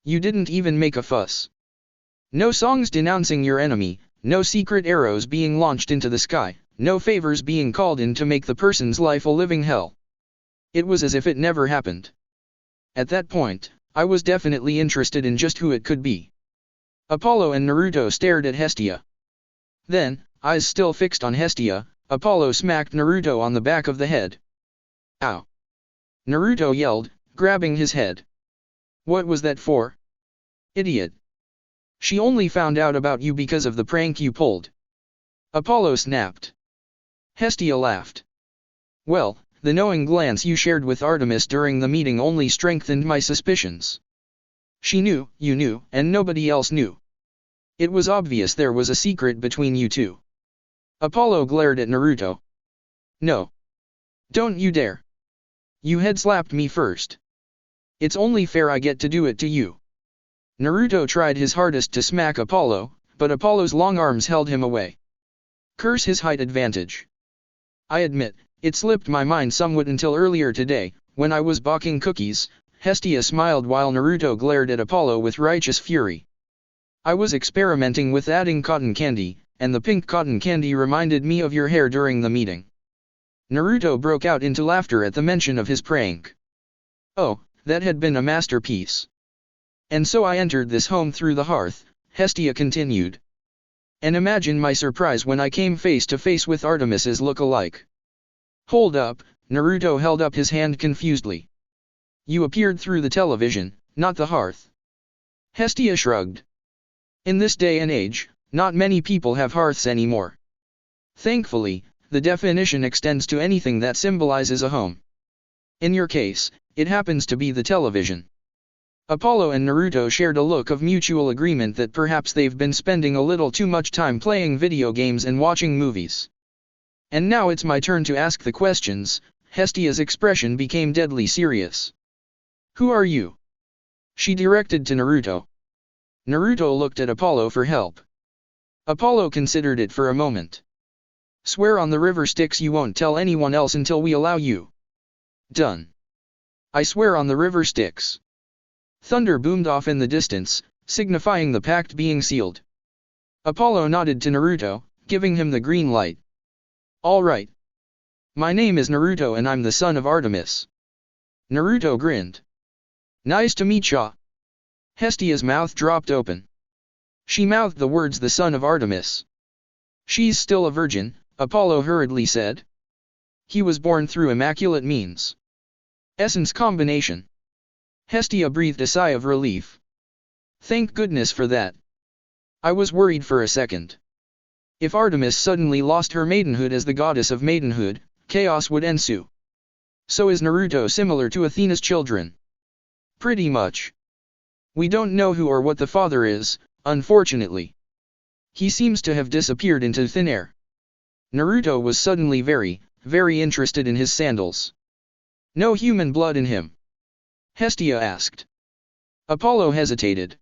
You didn't even make a fuss. No songs denouncing your enemy, no secret arrows being launched into the sky, no favors being called in to make the person's life a living hell. It was as if it never happened. At that point, I was definitely interested in just who it could be. Apollo and Naruto stared at Hestia. Then, eyes still fixed on Hestia, Apollo smacked Naruto on the back of the head. Ow! Naruto yelled, grabbing his head. What was that for? Idiot! She only found out about you because of the prank you pulled. Apollo snapped. Hestia laughed. Well, the knowing glance you shared with Artemis during the meeting only strengthened my suspicions. She knew, you knew, and nobody else knew. It was obvious there was a secret between you two. Apollo glared at Naruto. No. Don't you dare. You head-slapped me first. It's only fair I get to do it to you. Naruto tried his hardest to smack Apollo, but Apollo's long arms held him away. Curse his height advantage. I admit, it slipped my mind somewhat until earlier today, when I was baking cookies. Hestia smiled while Naruto glared at Apollo with righteous fury. I was experimenting with adding cotton candy, and the pink cotton candy reminded me of your hair during the meeting. Naruto broke out into laughter at the mention of his prank. Oh, that had been a masterpiece. And so I entered this home through the hearth, Hestia continued. And imagine my surprise when I came face to face with Artemis's look-alike. Hold up, Naruto held up his hand confusedly. You appeared through the television, not the hearth. Hestia shrugged. In this day and age, not many people have hearths anymore. Thankfully, the definition extends to anything that symbolizes a home. In your case, it happens to be the television. Apollo and Naruto shared a look of mutual agreement that perhaps they've been spending a little too much time playing video games and watching movies. And now it's my turn to ask the questions. Hestia's expression became deadly serious. Who are you? She directed to Naruto. Naruto looked at Apollo for help. Apollo considered it for a moment. Swear on the river Styx you won't tell anyone else until we allow you. Done. I swear on the river Styx. Thunder boomed off in the distance, signifying the pact being sealed. Apollo nodded to Naruto, giving him the green light. All right. My name is Naruto and I'm the son of Artemis. Naruto grinned. Nice to meet ya. Hestia's mouth dropped open. She mouthed the words the son of Artemis. She's still a virgin, Apollo hurriedly said. He was born through immaculate means. Essence combination. Hestia breathed a sigh of relief. Thank goodness for that. I was worried for a second. If Artemis suddenly lost her maidenhood as the goddess of maidenhood, chaos would ensue. So is Naruto similar to Athena's children? Pretty much. We don't know who or what the father is, unfortunately. He seems to have disappeared into thin air. Naruto was suddenly very interested in his sandals. No human blood in him? Hestia asked. Apollo hesitated.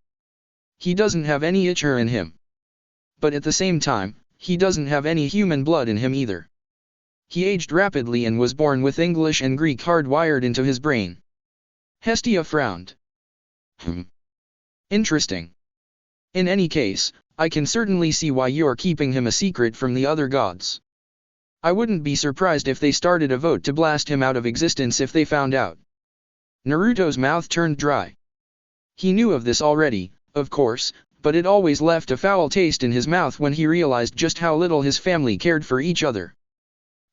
He doesn't have any ichor in him. But at the same time, he doesn't have any human blood in him either. He aged rapidly and was born with English and Greek hardwired into his brain. Hestia frowned. Interesting. In any case, I can certainly see why you're keeping him a secret from the other gods. I wouldn't be surprised if they started a vote to blast him out of existence if they found out. Naruto's mouth turned dry. He knew of this already, of course, but it always left a foul taste in his mouth when he realized just how little his family cared for each other.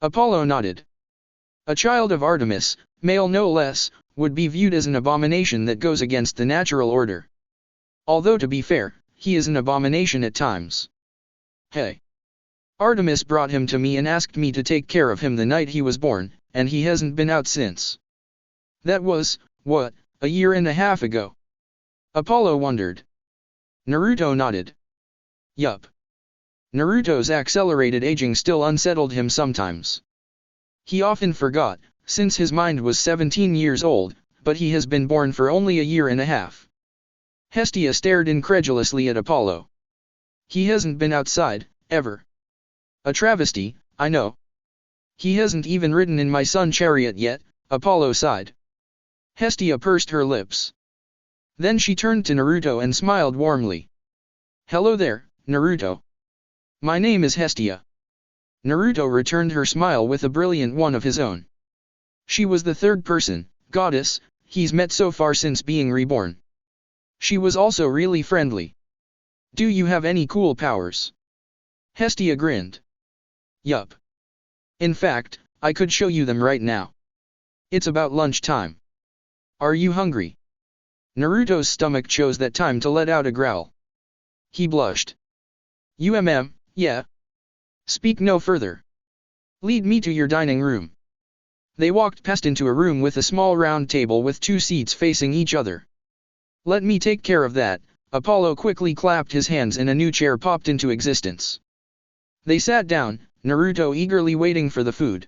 Apollo nodded. A child of Artemis, male no less, would be viewed as an abomination that goes against the natural order. Although to be fair, he is an abomination at times. Hey. Artemis brought him to me and asked me to take care of him the night he was born, and he hasn't been out since. That was, what, a year and a half ago? Apollo wondered. Naruto nodded. Yup. Naruto's accelerated aging still unsettled him sometimes. He often forgot, since his mind was 17 years old, but he has been born for only a year and a half. Hestia stared incredulously at Apollo. He hasn't been outside, ever. A travesty, I know. He hasn't even ridden in my sun chariot yet, Apollo sighed. Hestia pursed her lips. Then she turned to Naruto and smiled warmly. Hello there, Naruto. My name is Hestia. Naruto returned her smile with a brilliant one of his own. She was the third person, goddess, he's met so far since being reborn. She was also really friendly. Do you have any cool powers? Hestia grinned. Yup. In fact, I could show you them right now. It's about lunchtime. Are you hungry? Naruto's stomach chose that time to let out a growl. He blushed. Yeah. Speak no further. Lead me to your dining room. They walked past into a room with a small round table with 2 seats facing each other. Let me take care of that. Apollo quickly clapped his hands and a new chair popped into existence. They sat down, Naruto eagerly waiting for the food.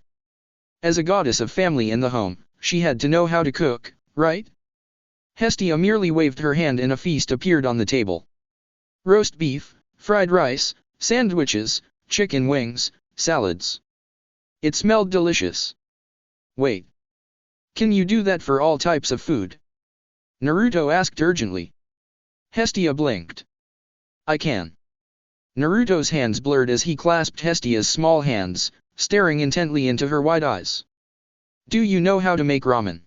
As a goddess of family in the home, she had to know how to cook, right? Hestia merely waved her hand and a feast appeared on the table. Roast beef, fried rice, sandwiches, chicken wings, salads. It smelled delicious. Wait. Can you do that for all types of food? Naruto asked urgently. Hestia blinked. I can. Naruto's hands blurred as he clasped Hestia's small hands, staring intently into her wide eyes. Do you know how to make ramen?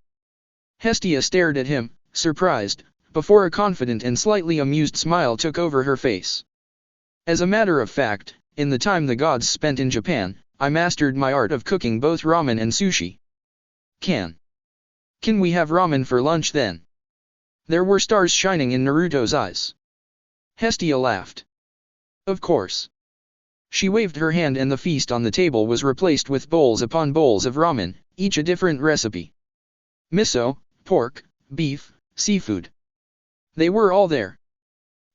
Hestia stared at him, surprised, before a confident and slightly amused smile took over her face. As a matter of fact, in the time the gods spent in Japan, I mastered my art of cooking both ramen and sushi. Can we have ramen for lunch then? There were stars shining in Naruto's eyes. Hestia laughed. Of course. She waved her hand and the feast on the table was replaced with bowls upon bowls of ramen, each a different recipe. Miso, pork, beef, seafood. They were all there.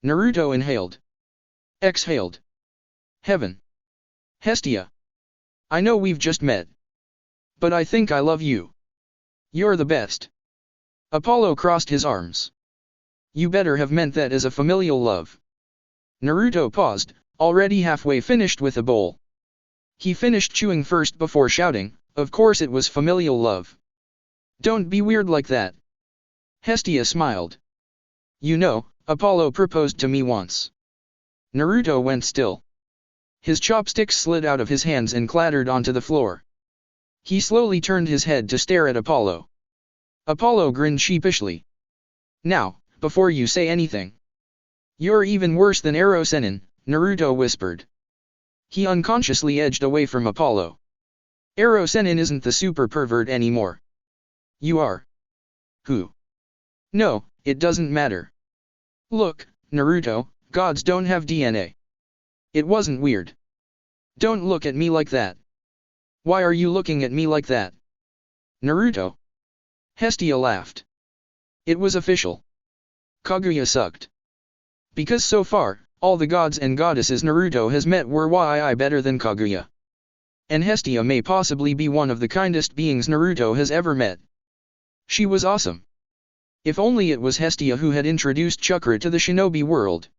Naruto inhaled. Exhaled. Heaven. Hestia. I know we've just met. But I think I love you. You're the best. Apollo crossed his arms. You better have meant that as a familial love. Naruto paused, already halfway finished with a bowl. He finished chewing first before shouting, of course it was familial love. Don't be weird like that. Hestia smiled. You know, Apollo proposed to me once. Naruto went still. His chopsticks slid out of his hands and clattered onto the floor. He slowly turned his head to stare at Apollo. Apollo grinned sheepishly. Now, before you say anything. You're even worse than Ero Sennin, Naruto whispered. He unconsciously edged away from Apollo. Ero Sennin isn't the super pervert anymore. You are. Who? No, it doesn't matter. Look, Naruto, gods don't have DNA. It wasn't weird. Don't look at me like that. Why are you looking at me like that? Naruto. Hestia laughed. It was official. Kaguya sucked. Because so far, all the gods and goddesses Naruto has met were YI better than Kaguya. And Hestia may possibly be one of the kindest beings Naruto has ever met. She was awesome. If only it was Hestia who had introduced chakra to the shinobi world.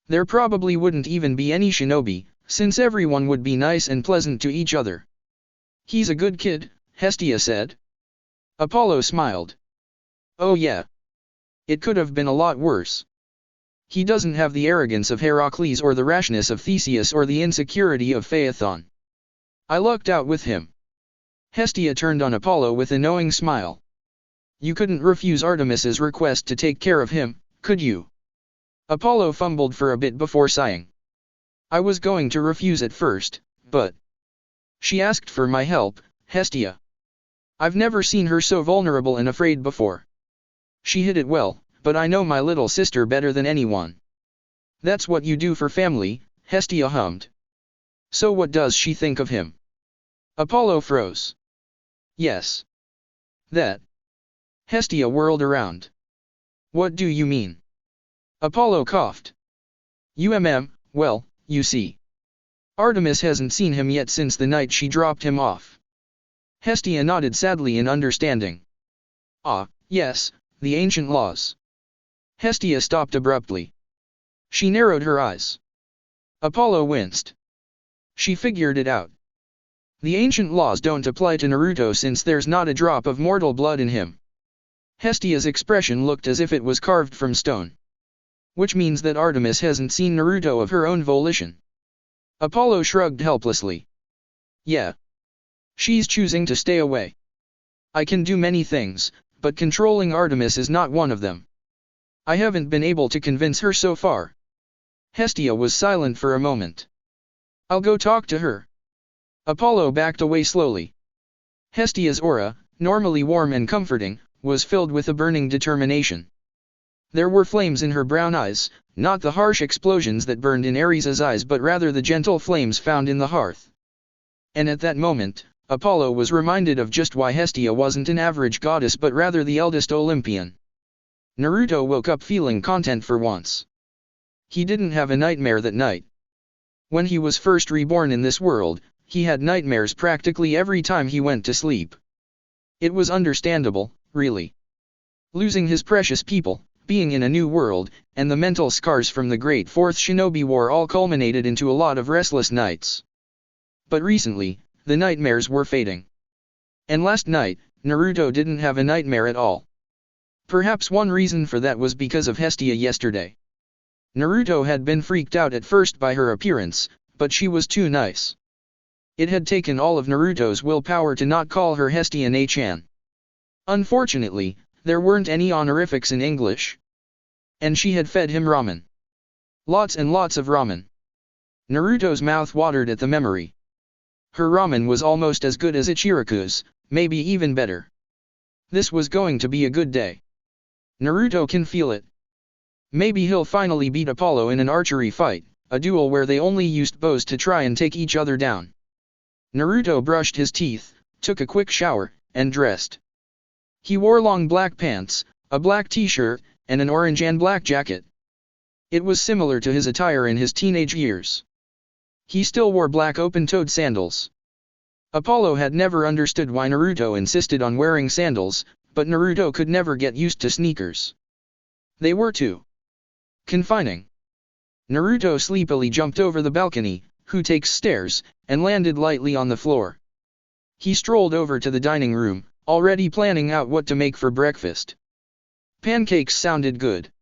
There probably wouldn't even be any shinobi, since everyone would be nice and pleasant to each other. He's a good kid, Hestia said. Apollo smiled. Oh yeah. It could have been a lot worse. He doesn't have the arrogance of Heracles or the rashness of Theseus or the insecurity of Phaethon. I lucked out with him. Hestia turned on Apollo with a knowing smile. You couldn't refuse Artemis's request to take care of him, could you? Apollo fumbled for a bit before sighing. I was going to refuse at first, but she asked for my help, Hestia. I've never seen her so vulnerable and afraid before. She hid it well, but I know my little sister better than anyone. That's what you do for family, Hestia hummed. So what does she think of him? Apollo froze. Yes. That. Hestia whirled around. What do you mean? Apollo coughed. Well, you see. Artemis hasn't seen him yet since the night she dropped him off. Hestia nodded sadly in understanding. Ah, yes, the ancient laws. Hestia stopped abruptly. She narrowed her eyes. Apollo winced. She figured it out. The ancient laws don't apply to Naruto since there's not a drop of mortal blood in him. Hestia's expression looked as if it was carved from stone. Which means that Artemis hasn't seen Naruto of her own volition. Apollo shrugged helplessly. Yeah. She's choosing to stay away. I can do many things, but controlling Artemis is not one of them. I haven't been able to convince her so far. Hestia was silent for a moment. I'll go talk to her. Apollo backed away slowly. Hestia's aura, normally warm and comforting, was filled with a burning determination. There were flames in her brown eyes, not the harsh explosions that burned in Ares' eyes but rather the gentle flames found in the hearth. And at that moment, Apollo was reminded of just why Hestia wasn't an average goddess but rather the eldest Olympian. Naruto woke up feeling content for once. He didn't have a nightmare that night. When he was first reborn in this world, he had nightmares practically every time he went to sleep. It was understandable, really. Losing his precious people, being in a new world, and the mental scars from the Great Fourth Shinobi War all culminated into a lot of restless nights. But recently, the nightmares were fading. And last night, Naruto didn't have a nightmare at all. Perhaps one reason for that was because of Hestia yesterday. Naruto had been freaked out at first by her appearance, but she was too nice. It had taken all of Naruto's willpower to not call her Hestia Ne-chan. Unfortunately, there weren't any honorifics in English. And she had fed him ramen. Lots and lots of ramen. Naruto's mouth watered at the memory. Her ramen was almost as good as Ichiraku's, maybe even better. This was going to be a good day. Naruto can feel it. Maybe he'll finally beat Apollo in an archery fight, a duel where they only used bows to try and take each other down. Naruto brushed his teeth, took a quick shower, and dressed. He wore long black pants, a black t-shirt, and an orange and black jacket. It was similar to his attire in his teenage years. He still wore black open-toed sandals. Apollo had never understood why Naruto insisted on wearing sandals, but Naruto could never get used to sneakers. They were too confining. Naruto sleepily jumped over the balcony, who takes stairs, and landed lightly on the floor. He strolled over to the dining room, already planning out what to make for breakfast. Pancakes sounded good.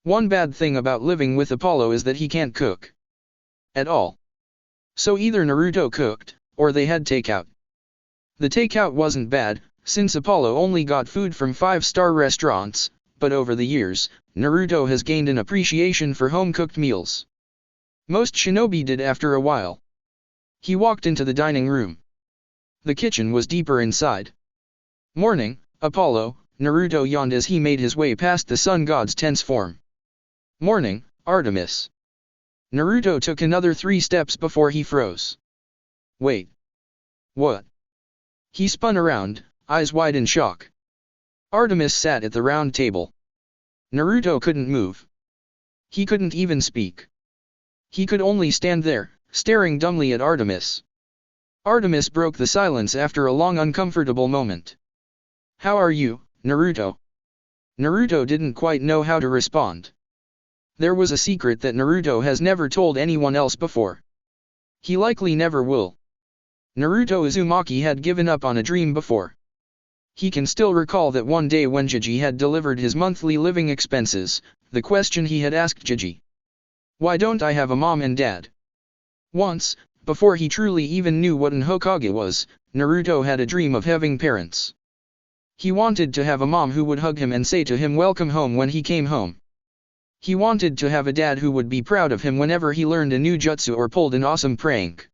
One bad thing about living with Apollo is that he can't cook. At all. So either Naruto cooked, or they had takeout. The takeout wasn't bad, since Apollo only got food from 5-star restaurants, but over the years, Naruto has gained an appreciation for home-cooked meals. Most shinobi did after a while. He walked into the dining room. The kitchen was deeper inside. Morning, Apollo, Naruto yawned as he made his way past the sun god's tense form. Morning, Artemis. Naruto took another 3 steps before he froze. Wait. What? He spun around, eyes wide in shock. Artemis sat at the round table. Naruto couldn't move. He couldn't even speak. He could only stand there, staring dumbly at Artemis. Artemis broke the silence after a long uncomfortable moment. How are you, Naruto? Naruto didn't quite know how to respond. There was a secret that Naruto has never told anyone else before. He likely never will. Naruto Uzumaki had given up on a dream before. He can still recall that one day when Jiji had delivered his monthly living expenses, the question he had asked Jiji. Why don't I have a mom and dad? Once, before he truly even knew what an Hokage was, Naruto had a dream of having parents. He wanted to have a mom who would hug him and say to him welcome home when he came home. He wanted to have a dad who would be proud of him whenever he learned a new jutsu or pulled an awesome prank.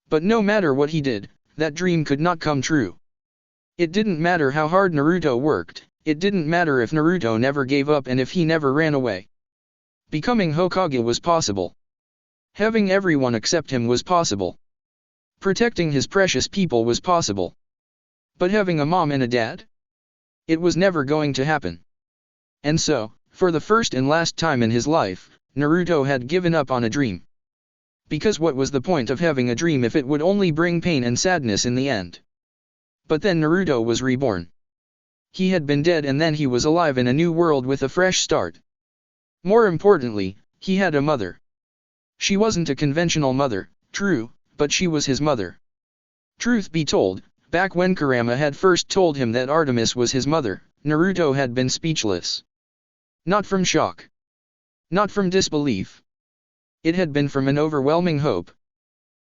But no matter what he did, that dream could not come true. It didn't matter how hard Naruto worked, it didn't matter if Naruto never gave up and if he never ran away. Becoming Hokage was possible. Having everyone accept him was possible. Protecting his precious people was possible. But having a mom and a dad? It was never going to happen. And so, for the first and last time in his life, Naruto had given up on a dream. Because what was the point of having a dream if it would only bring pain and sadness in the end? But then Naruto was reborn. He had been dead and then he was alive in a new world with a fresh start. More importantly, he had a mother. She wasn't a conventional mother, true, but she was his mother. Truth be told, back when Kurama had first told him that Artemis was his mother, Naruto had been speechless. Not from shock. Not from disbelief. It had been from an overwhelming hope.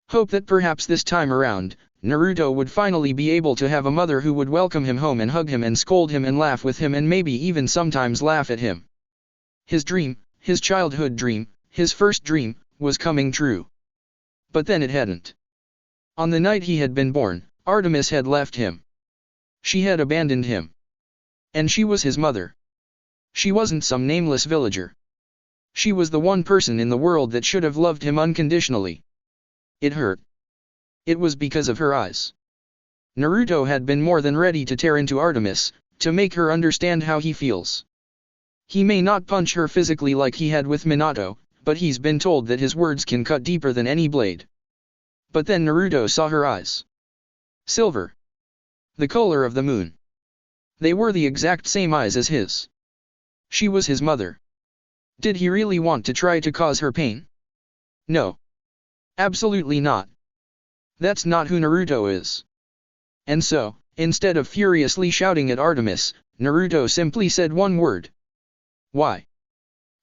Hope that perhaps this time around, Naruto would finally be able to have a mother who would welcome him home and hug him and scold him and laugh with him and maybe even sometimes laugh at him. His dream, his childhood dream, his first dream, was coming true. But then it hadn't. On the night he had been born, Artemis had left him. She had abandoned him. And she was his mother. She wasn't some nameless villager. She was the one person in the world that should have loved him unconditionally. It hurt. It was because of her eyes. Naruto had been more than ready to tear into Artemis, to make her understand how he feels. He may not punch her physically like he had with Minato, but he's been told that his words can cut deeper than any blade. But then Naruto saw her eyes. Silver. The color of the moon. They were the exact same eyes as his. She was his mother. Did he really want to try to cause her pain? No. Absolutely not. That's not who Naruto is. And so, instead of furiously shouting at Artemis, Naruto simply said one word. Why?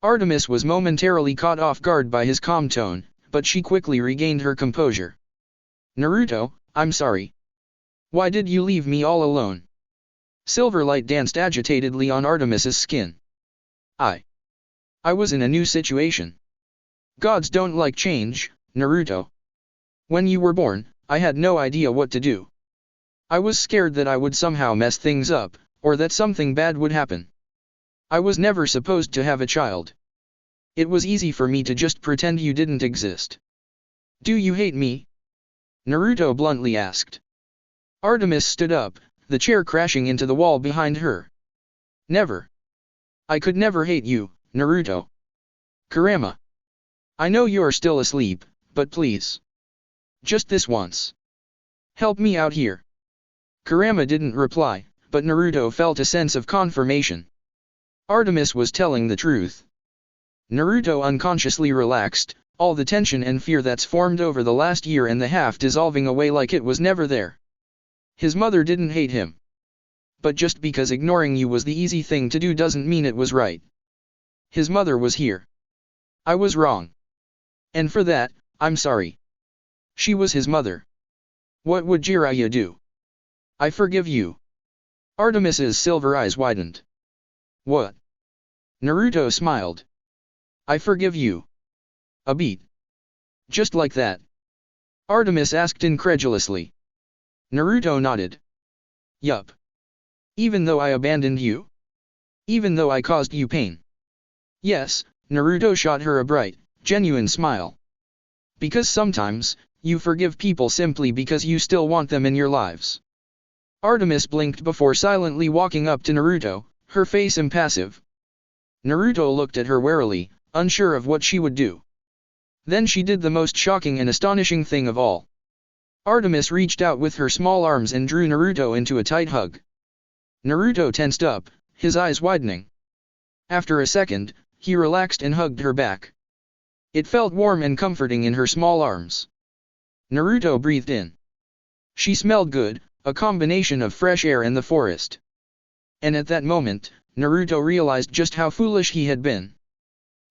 Artemis was momentarily caught off guard by his calm tone, but she quickly regained her composure. Naruto, I'm sorry. Why did you leave me all alone? Silver light danced agitatedly on Artemis's skin. I was in a new situation. Gods don't like change, Naruto. When you were born, I had no idea what to do. I was scared that I would somehow mess things up, or that something bad would happen. I was never supposed to have a child. It was easy for me to just pretend you didn't exist. Do you hate me? Naruto bluntly asked. Artemis stood up, the chair crashing into the wall behind her. Never. I could never hate you, Naruto. Kurama. I know you're still asleep, but please. Just this once. Help me out here. Kurama didn't reply, but Naruto felt a sense of confirmation. Artemis was telling the truth. Naruto unconsciously relaxed, all the tension and fear that's formed over the last year and a half dissolving away like it was never there. His mother didn't hate him. But just because ignoring you was the easy thing to do doesn't mean it was right. His mother was here. I was wrong. And for that, I'm sorry. She was his mother. What would Jiraiya do? I forgive you. Artemis's silver eyes widened. What? Naruto smiled. I forgive you. A beat. Just like that? Artemis asked incredulously. Naruto nodded. Yup. Even though I abandoned you? Even though I caused you pain? Yes, Naruto shot her a bright, genuine smile. Because sometimes, you forgive people simply because you still want them in your lives. Artemis blinked before silently walking up to Naruto, her face impassive. Naruto looked at her warily, unsure of what she would do. Then she did the most shocking and astonishing thing of all. Artemis reached out with her small arms and drew Naruto into a tight hug. Naruto tensed up, his eyes widening. After a second, he relaxed and hugged her back. It felt warm and comforting in her small arms. Naruto breathed in. She smelled good, a combination of fresh air and the forest. And at that moment, Naruto realized just how foolish he had been.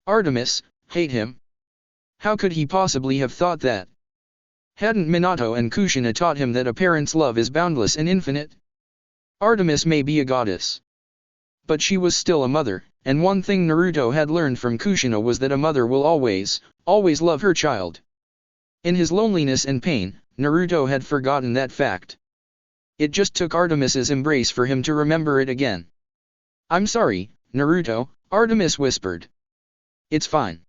Artemis, hate him? How could he possibly have thought that? Hadn't Minato and Kushina taught him that a parent's love is boundless and infinite? Artemis may be a goddess. But she was still a mother, and one thing Naruto had learned from Kushina was that a mother will always love her child. In his loneliness and pain, Naruto had forgotten that fact. It just took Artemis's embrace for him to remember it again. I'm sorry, Naruto, Artemis whispered. It's fine.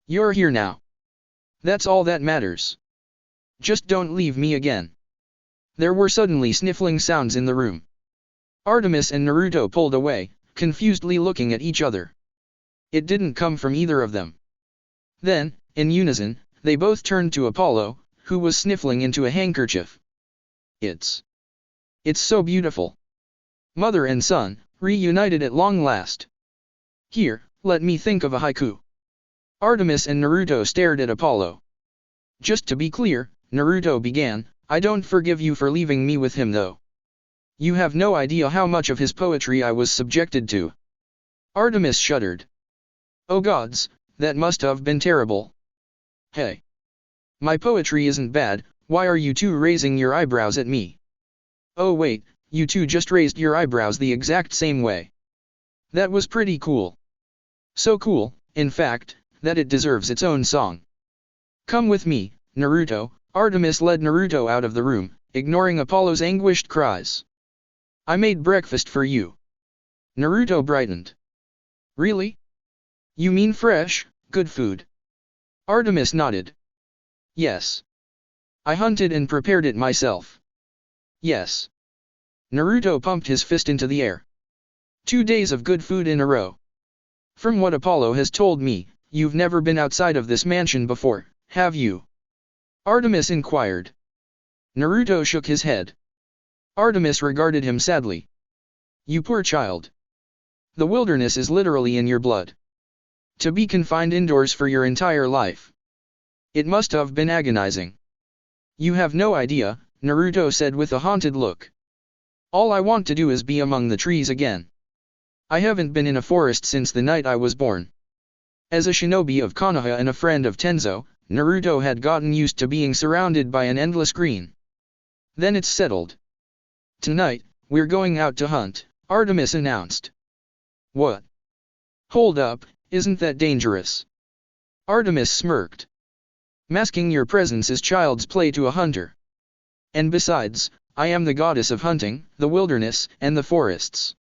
You're here now. That's all that matters. Just don't leave me again. There were suddenly sniffling sounds in the room. Artemis and Naruto pulled away, confusedly looking at each other. It didn't come from either of them. Then, in unison, they both turned to Apollo, who was sniffling into a handkerchief. It's so beautiful. Mother and son, reunited at long last. Here, let me think of a haiku. Artemis and Naruto stared at Apollo. Just to be clear, Naruto began, I don't forgive you for leaving me with him though. You have no idea how much of his poetry I was subjected to. Artemis shuddered. Oh gods, that must have been terrible. Hey. My poetry isn't bad, why are you two raising your eyebrows at me? Oh wait, you two just raised your eyebrows the exact same way. That was pretty cool. So cool, in fact, that it deserves its own song. Come with me, Naruto. Artemis led Naruto out of the room, ignoring Apollo's anguished cries. I made breakfast for you. Naruto brightened. Really? You mean fresh, good food? Artemis nodded. Yes. I hunted and prepared it myself. Yes. Naruto pumped his fist into the air. 2 days of good food in a row. From what Apollo has told me, you've never been outside of this mansion before, have you? Artemis inquired. Naruto shook his head. Artemis regarded him sadly. You poor child. The wilderness is literally in your blood. To be confined indoors for your entire life. It must have been agonizing. You have no idea, Naruto said with a haunted look. All I want to do is be among the trees again. I haven't been in a forest since the night I was born. As a shinobi of Konoha and a friend of Tenzo, Naruto had gotten used to being surrounded by an endless green. Then it's settled. Tonight, we're going out to hunt, Artemis announced. What? Hold up, isn't that dangerous? Artemis smirked. Masking your presence is child's play to a hunter. And besides, I am the goddess of hunting, the wilderness, and the forests.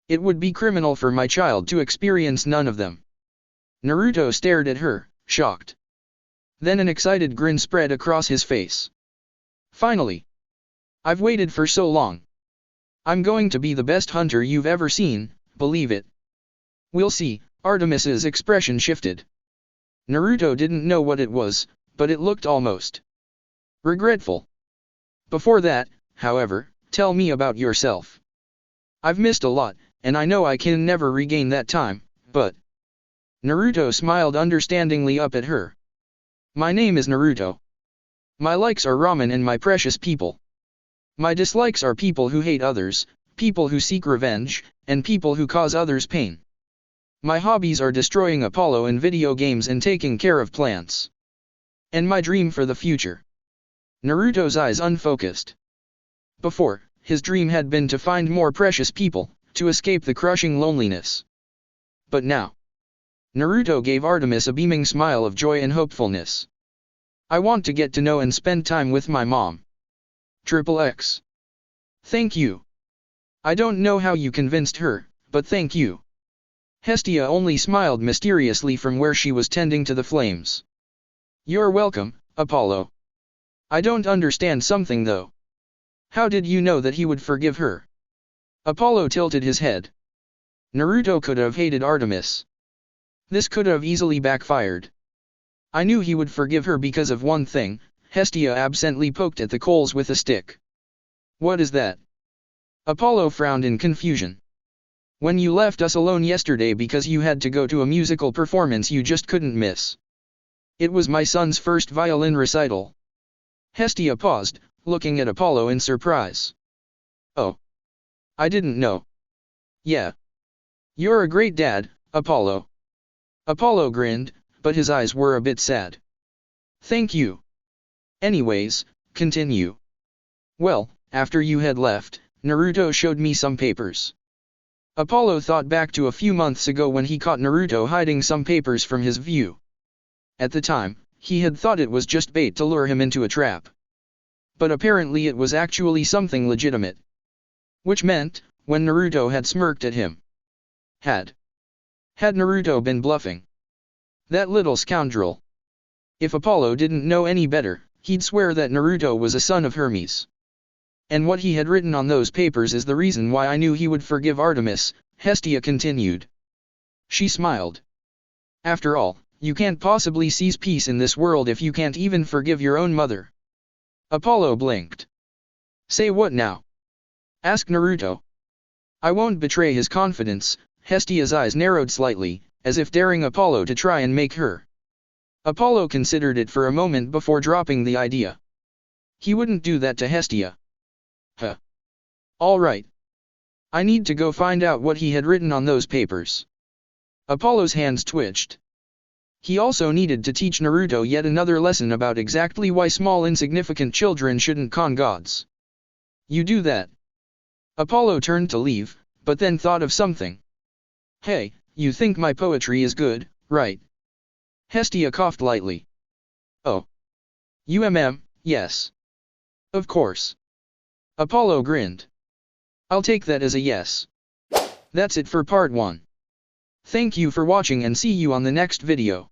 It would be criminal for my child to experience none of them. Naruto stared at her, shocked. Then an excited grin spread across his face. Finally. I've waited for so long. I'm going to be the best hunter you've ever seen, believe it. We'll see, Artemis's expression shifted. Naruto didn't know what it was, but it looked almost regretful. Before that, however, tell me about yourself. I've missed a lot, and I know I can never regain that time, but... Naruto smiled understandingly up at her. My name is Naruto. My likes are ramen and my precious people. My dislikes are people who hate others, people who seek revenge, and people who cause others pain. My hobbies are destroying Apollo in video games and taking care of plants. And my dream for the future. Naruto's eyes unfocused. Before, his dream had been to find more precious people, to escape the crushing loneliness. But now, Naruto gave Artemis a beaming smile of joy and hopefulness. I want to get to know and spend time with my mom. XXX. Thank you. I don't know how you convinced her, but thank you. Hestia only smiled mysteriously from where she was tending to the flames. You're welcome, Apollo. I don't understand something though. How did you know that he would forgive her? Apollo tilted his head. Naruto could have hated Artemis. This could have easily backfired. I knew he would forgive her because of one thing. Hestia absently poked at the coals with a stick. What is that? Apollo frowned in confusion. When you left us alone yesterday because you had to go to a musical performance you just couldn't miss. It was my son's first violin recital. Hestia paused, looking at Apollo in surprise. Oh. I didn't know. Yeah. You're a great dad, Apollo. Apollo grinned, but his eyes were a bit sad. Thank you. Anyways, continue. Well, after you had left, Naruto showed me some papers. Apollo thought back to a few months ago when he caught Naruto hiding some papers from his view. At the time, he had thought it was just bait to lure him into a trap. But apparently it was actually something legitimate. Which meant, when Naruto had smirked at him. Had Naruto been bluffing? That little scoundrel. If Apollo didn't know any better, he'd swear that Naruto was a son of Hermes. And what he had written on those papers is the reason why I knew he would forgive Artemis, Hestia continued. She smiled. After all, you can't possibly seize peace in this world if you can't even forgive your own mother. Apollo blinked. Say what now? Asked Naruto. I won't betray his confidence. Hestia's eyes narrowed slightly, as if daring Apollo to try and make her. Apollo considered it for a moment before dropping the idea. He wouldn't do that to Hestia. Huh. All right. I need to go find out what he had written on those papers. Apollo's hands twitched. He also needed to teach Naruto yet another lesson about exactly why small insignificant children shouldn't con gods. You do that. Apollo turned to leave, but then thought of something. Hey, you think my poetry is good, right? Hestia coughed lightly. Oh. Yes. Of course. Apollo grinned. I'll take that as a yes. That's it for part 1. Thank you for watching and see you on the next video.